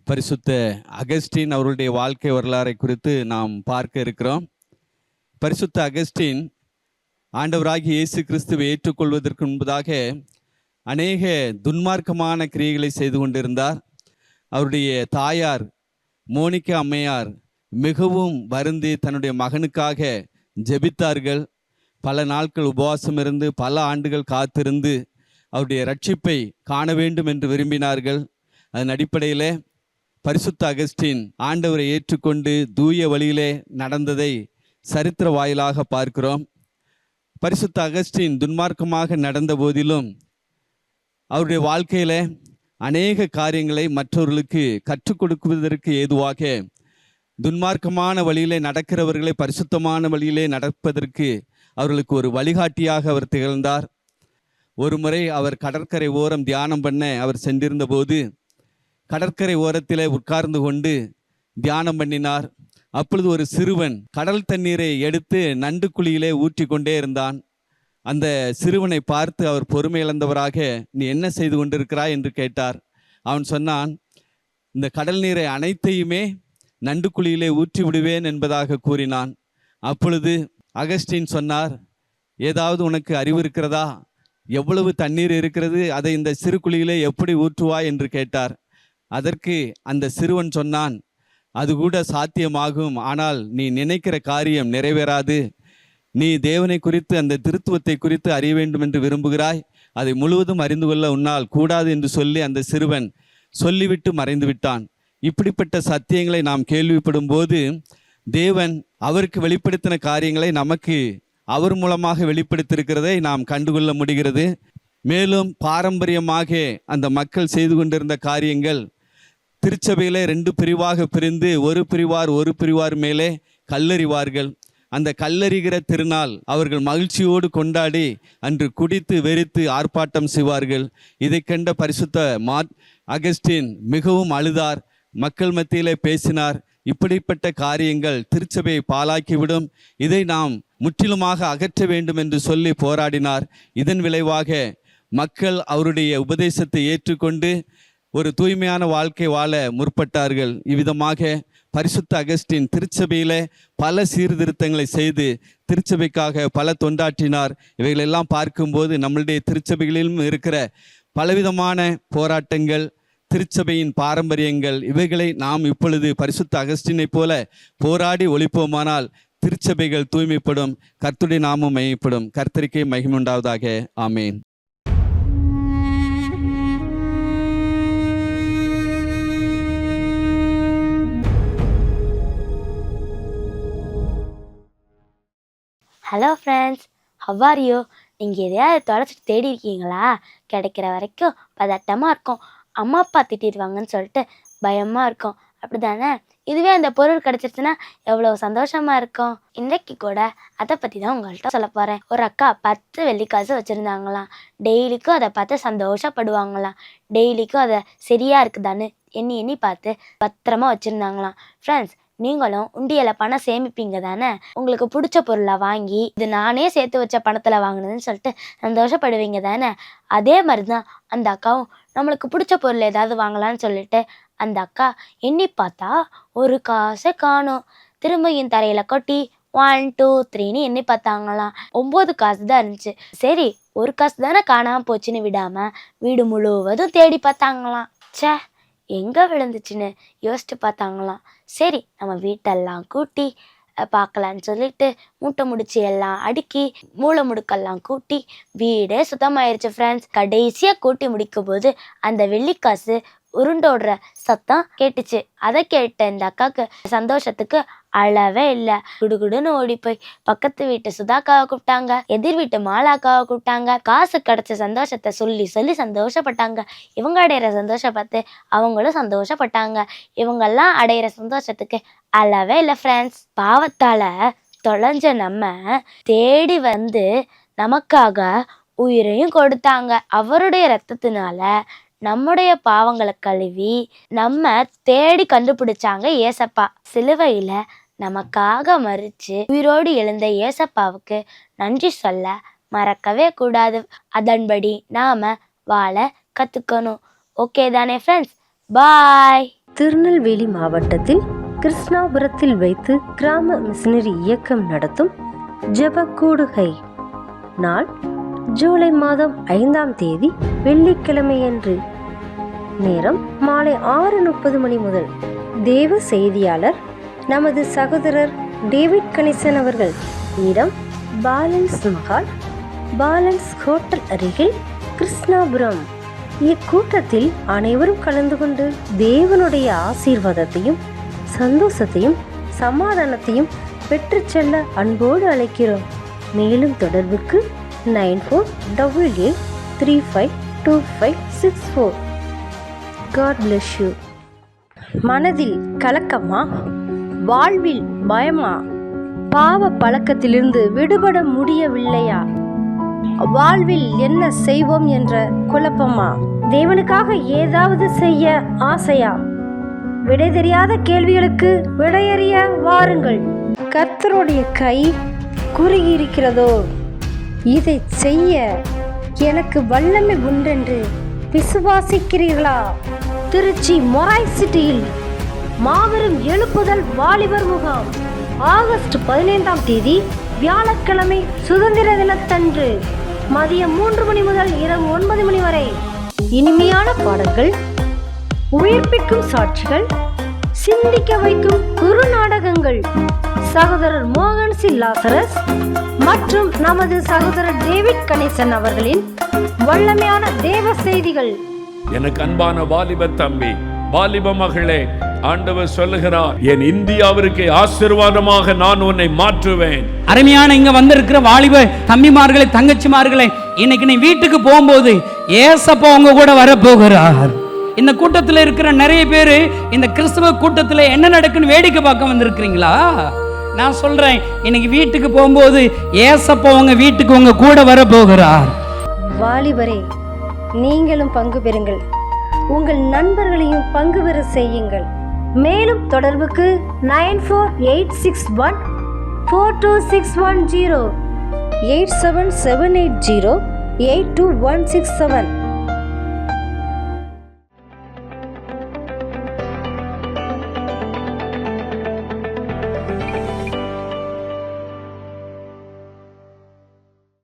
M: பரிசுத்த அகஸ்டின் அவருடைய வாழ்க்கை வரலாறை குறித்து நாம் பார்க்க இருக்கிறோம். பரிசுத்த அகஸ்டின் ஆண்டவராகிய இயேசு கிறிஸ்துவை ஏற்றுக்கொள்வதற்கு முன்பதாக அநேக துன்மார்க்கமான கிரியைகளை செய்து கொண்டிருந்தார். அவருடைய தாயார் மோனிகா அம்மையார் மிகவும் வருந்தி தன்னுடைய மகனுக்காக ஜெபித்தார்கள். பல நாட்கள் உபவாசம் இருந்து பல ஆண்டுகள் காத்திருந்து அவருடைய ரட்சிப்பை காண வேண்டும் என்று விரும்பினார்கள். அதன் அடிப்படையில் பரிசுத்த அகஸ்டின் ஆண்டவரை ஏற்றுக்கொண்டு தூய வழியிலே நடந்ததை சரித்திர வாயிலாக பார்க்கிறோம். பரிசுத்த அகஸ்டின் துன்மார்க்கமாக நடந்த போதிலும் அவருடைய வாழ்க்கையில் அநேக காரியங்களை மற்றவர்களுக்கு கற்றுக் கொடுக்குவதற்கு ஏதுவாக துன்மார்க்கமான வழியிலே நடக்கிறவர்களை பரிசுத்தமான வழியிலே நடப்பதற்கு அவர்களுக்கு ஒரு வழிகாட்டியாக அவர் திகழ்ந்தார். ஒரு முறை அவர் கடற்கரை ஓரம் தியானம் பண்ண அவர் சென்றிருந்த போது கடற்கரை ஓரத்திலே உட்கார்ந்து கொண்டு தியானம் பண்ணினார். அப்பொழுது ஒரு சிறுவன் கடல் தண்ணீரை எடுத்து நண்டு குழியிலே ஊற்றி கொண்டே இருந்தான். அந்த சிறுவனை பார்த்து அவர் பொறுமை இழந்தவராக, நீ என்ன செய்து கொண்டிருக்கிறாய் என்று கேட்டார். அவன் சொன்னான், இந்த கடல் நீரை அனைத்தையுமே நண்டுக்குழியிலே ஊற்றி விடுவேன் என்பதாக கூறினான். அப்பொழுது அகஸ்டின் சொன்னார், ஏதாவது உனக்கு அறிவு இருக்கிறதா? எவ்வளவு தண்ணீர் இருக்கிறது, அதை இந்த சிறு குழியிலே எப்படி ஊற்றுவாய் என்று கேட்டார். அதற்கு அந்த சிறுவன் சொன்னான், அது கூட சாத்தியமாகும், ஆனால் நீ நினைக்கிற காரியம் நிறைவேறாது. நீ தேவனை குறித்து, அந்த திருத்துவத்தை குறித்து அறிய வேண்டும் என்று விரும்புகிறாய், அதை முழுவதும் அறிந்து கொள்ள உன்னால் கூடாது என்று சொல்லி அந்த சிறுவன் சொல்லிவிட்டு மறைந்து விட்டான். இப்படிப்பட்ட சத்தியங்களை நாம் கேள்விப்படும் போது தேவன் அவருக்கு வெளிப்படுத்தின காரியங்களை நமக்கு அவர் மூலமாக வெளிப்படுத்தியிருக்கிறதை நாம் கண்டுகொள்ள முடிகிறது. மேலும் பாரம்பரியமாக அந்த மக்கள் செய்து கொண்டிருந்த காரியங்கள், திருச்சபையிலே 2 பிரிவாக பிரிந்து ஒரு பிரிவார் மேலே கல்லறிவார்கள். அந்த கல்லறிகிற திருநாள் அவர்கள் மகிழ்ச்சியோடு கொண்டாடி அன்று குடித்து வெறித்து ஆர்ப்பாட்டம் செய்வார்கள். இதை கண்ட பரிசுத்த அகஸ்டின் மிகவும் அழுதார், மக்கள் மத்தியிலே பேசினார். இப்படிப்பட்ட காரியங்கள் திருச்சபையை பாழாக்கிவிடும், இதை நாம் முற்றிலுமாக அகற்ற வேண்டும் என்று சொல்லி போராடினார். இதன் விளைவாக மக்கள் அவருடைய உபதேசத்தை ஏற்றுக்கொண்டு ஒரு தூய்மையான வாழ்க்கை வாழ முற்பட்டார்கள். இவ்விதமாக பரிசுத்த அகஸ்டின் திருச்சபையிலே பல சீர்திருத்தங்களை செய்து திருச்சபைக்காக பல தொண்டாற்றினார். இவைகளெல்லாம் பார்க்கும்போது நம்மளுடைய திருச்சபைகளிலும் இருக்கிற பலவிதமான போராட்டங்கள், திருச்சபையின் பாரம்பரியங்கள், இவைகளை நாம் இப்பொழுது பரிசுத்த அகஸ்டினை போல போராடி ஒழிப்போமானால் திருச்சபைகள் தூய்மைப்படும், கர்த்தருடைய நாமம் மகிமைப்படும். கர்த்தருக்கே மகிமை உண்டாவதாக. ஆமேன்.
I: Hello friends, how are you? நீங்கள் எதையாவது தொலைச்சிட்டு தேடி இருக்கீங்களா? கிடைக்கிற வரைக்கும் பதட்டமாக இருக்கும், அம்மா அப்பா திட்டிடுவாங்கன்னு சொல்லிட்டு பயமாக இருக்கும், அப்படி தானே? இதுவே அந்த பொருள் கிடச்சிருச்சுன்னா எவ்வளோ சந்தோஷமாக இருக்கும். இன்றைக்கு கூட அதை பற்றி தான் உங்கள்கிட்ட சொல்ல போகிறேன். ஒரு அக்கா 10 வெள்ளிக்காசு வச்சுருந்தாங்களாம். டெய்லிக்கும் அதை பார்த்து சந்தோஷப்படுவாங்களாம். டெய்லிக்கும் அதை சரியாக இருக்குதான்னு எண்ணி எண்ணி பார்த்து பத்திரமா வச்சுருந்தாங்களாம். ஃப்ரெண்ட்ஸ், நீங்களும் உண்டியலை பணம் சேமிப்பீங்க தானே? உங்களுக்கு பிடிச்ச பொருளை வாங்கி இது நானே சேர்த்து வச்ச பணத்தில் வாங்கினதுன்னு சொல்லிட்டு சந்தோஷப்படுவீங்க தானே? அதே மாதிரி தான் அந்த அக்காவும் நம்மளுக்கு பிடிச்ச பொருள் ஏதாவது வாங்கலான்னு சொல்லிட்டு அந்த அக்கா எண்ணி பார்த்தா ஒரு காசை காணும். திரும்பியும் தரையில் கொட்டி 1 2 3ன்னு எண்ணி பார்த்தாங்களாம். 9 காசு தான் இருந்துச்சு. சரி, ஒரு காசு தானே காணாமல் போச்சுன்னு விடாமல் வீடு முழுவதும் தேடி பார்த்தாங்களாம். ச்சே, எங்கே விழுந்துச்சுன்னு யோசிச்சு பார்த்தாங்களாம். சரி, நம்ம வீட்டெல்லாம் கூட்டி பார்க்கலான்னு சொல்லிட்டு மூட்டை முடிச்சு எல்லாம் அடுக்கி மூளை முடுக்கெல்லாம் கூட்டி வீடே சுத்தமாயிருச்சு ஃப்ரெண்ட்ஸ். கடைசியாக கூட்டி முடிக்கும் போது அந்த வெள்ளிக்காசு உருண்டோடுற சத்தம் கேட்டுச்சு. அதை கேட்ட இந்த அக்காவுக்கு சந்தோஷத்துக்கு அளவே இல்லை. குடுகுடுன்னு ஓடி போய் பக்கத்து வீட்டு சுதாக்காவை கூப்பிட்டாங்க, எதிர் வீட்டு மாலாக்காவை கூப்பிட்டாங்க. காசு கிடைச்ச சந்தோஷத்தை சொல்லி சொல்லி சந்தோஷப்பட்டாங்க. இவங்க அடையிற சந்தோஷம் பார்த்து அவங்களும் சந்தோஷப்பட்டாங்க. இவங்கெல்லாம் அடையிற சந்தோஷத்துக்கு அளவே இல்லை ஃப்ரெண்ட்ஸ். பாவத்தால தொலைஞ்ச நம்ம தேடி வந்து நமக்காக உயிரையும் கொடுத்தாங்க. அவருடைய இரத்தத்தினால நம்முடைய பாவங்களை கழுவி நம்ம தேடி கண்டுபிடிச்சாங்க ஏசப்பா. சிலுவையில நமக்காக மரிச்சு உயிரோடு எழுந்த ஏசப்பாவுக்கு நன்றி சொல்ல மறக்கவே கூடாது. அதன்படி நாம வாழ கத்துக்கணும். ஓகே தானே ஃப்ரெண்ட்ஸ்? பாய்.
N: திருநெல்வேலி மாவட்டத்தில் கிருஷ்ணாபுரத்தில் வைத்து கிராம மிஷனரி இயக்கம் நடத்தும் ஜெப கூடுகை நாள் ஜூலை மாதம் 5ஆம் தேதி வெள்ளிக்கிழமையன்று. நேரம் மாலை 6:30 மணி முதல். தேவ செய்தியாளர் நமது சகோதரர் டேவிட் கணேசன் அவர்கள். இடம் பாலன்ஸ் மஹால், பாலன்ஸ் ஹோட்டல் அருகில், கிருஷ்ணாபுரம். இக்கூட்டத்தில் அனைவரும் கலந்து கொண்டு தேவனுடைய ஆசீர்வாதத்தையும் சந்தோஷத்தையும் சமாதானத்தையும் பெற்று செல்ல அன்போடு அழைக்கிறோம். மேலும் தொடர்புக்கு 9488352564. God bless you. மனதில் கலக்கமா? வாழ்வில் பயமா? பாவ பழக்கத்திலிருந்து விடுபட முடியவில்லையா? வாழ்வில் என்ன செய்வோம் என்ற குழப்பமா? தேவனுக்காக ஏதாவது செய்ய ஆசையா? விடை தெரியாத கேள்விகளுக்கு விடையறிய வாருங்கள். கர்த்தருடைய கை குறுகியிருக்கிறதோ? இதை செய்ய எனக்கு வல்லமை உண்டென்று விசுவாசிக்கிறீர்களா? திருச்சி மொராய் சிட்டியில் மாபெரும் எழுப்புதல் வாலிபர் முகாம் ஆகஸ்ட் 15ஆம் தேதி வியாழக்கிழமை சுதந்திர தினத்தன்று மதியம் 3 மணி முதல் இரவு 9 மணி வரை. இனிமையான பாடல்கள், உயிர்ப்பிக்கும் சாட்சிகள், சிந்திக்க வைக்கும் குறு நாடகங்கள், சகோதரர் மோகன் சி லாசரஸ் மற்றும் நமது சகோதரர் டேவிட் கணேசன் அவர்களின் வல்லமையான தேவ செய்திகள்.
O: எனக்கு அன்பான வாலிப தம்பி, வாலிப மகளே, ஆண்டவர் சொல்லுகிறார், என் இந்தியாவிற்கு ஆசீர்வாதமாக நான் உன்னை மாற்றுவேன்.
P: அருமையான இங்க வந்திருக்கிற வாலிப தம்பிமார்களே, தங்கச்சிமார்களே, இன்னைக்கு நீ வீட்டுக்கு போகும்போது ஏசப்பா உங்க கூட வரப்போகிறார். இந்த கூட்டத்தில் இருக்கிற நிறைய பேர் இந்த கிறிஸ்தவ கூட்டத்தில் என்ன நடக்குன்னு வேடிக்கை பார்க்க வந்திருக்கிறீங்களா? நான் சொல்றேன், இன்னைக்கு வீட்டுக்கு போகும்போது ஏசப்பா உங்க வீட்டுக்கு உங்க கூட வரப்போகிறார்.
N: வாலிபரே, நீங்களும் பங்கு பெறுங்கள், உங்கள் நண்பர்களையும் பங்கு பெற செய்யுங்கள். மேலும் தொடர்புக்கு 9486142610, 87780822167.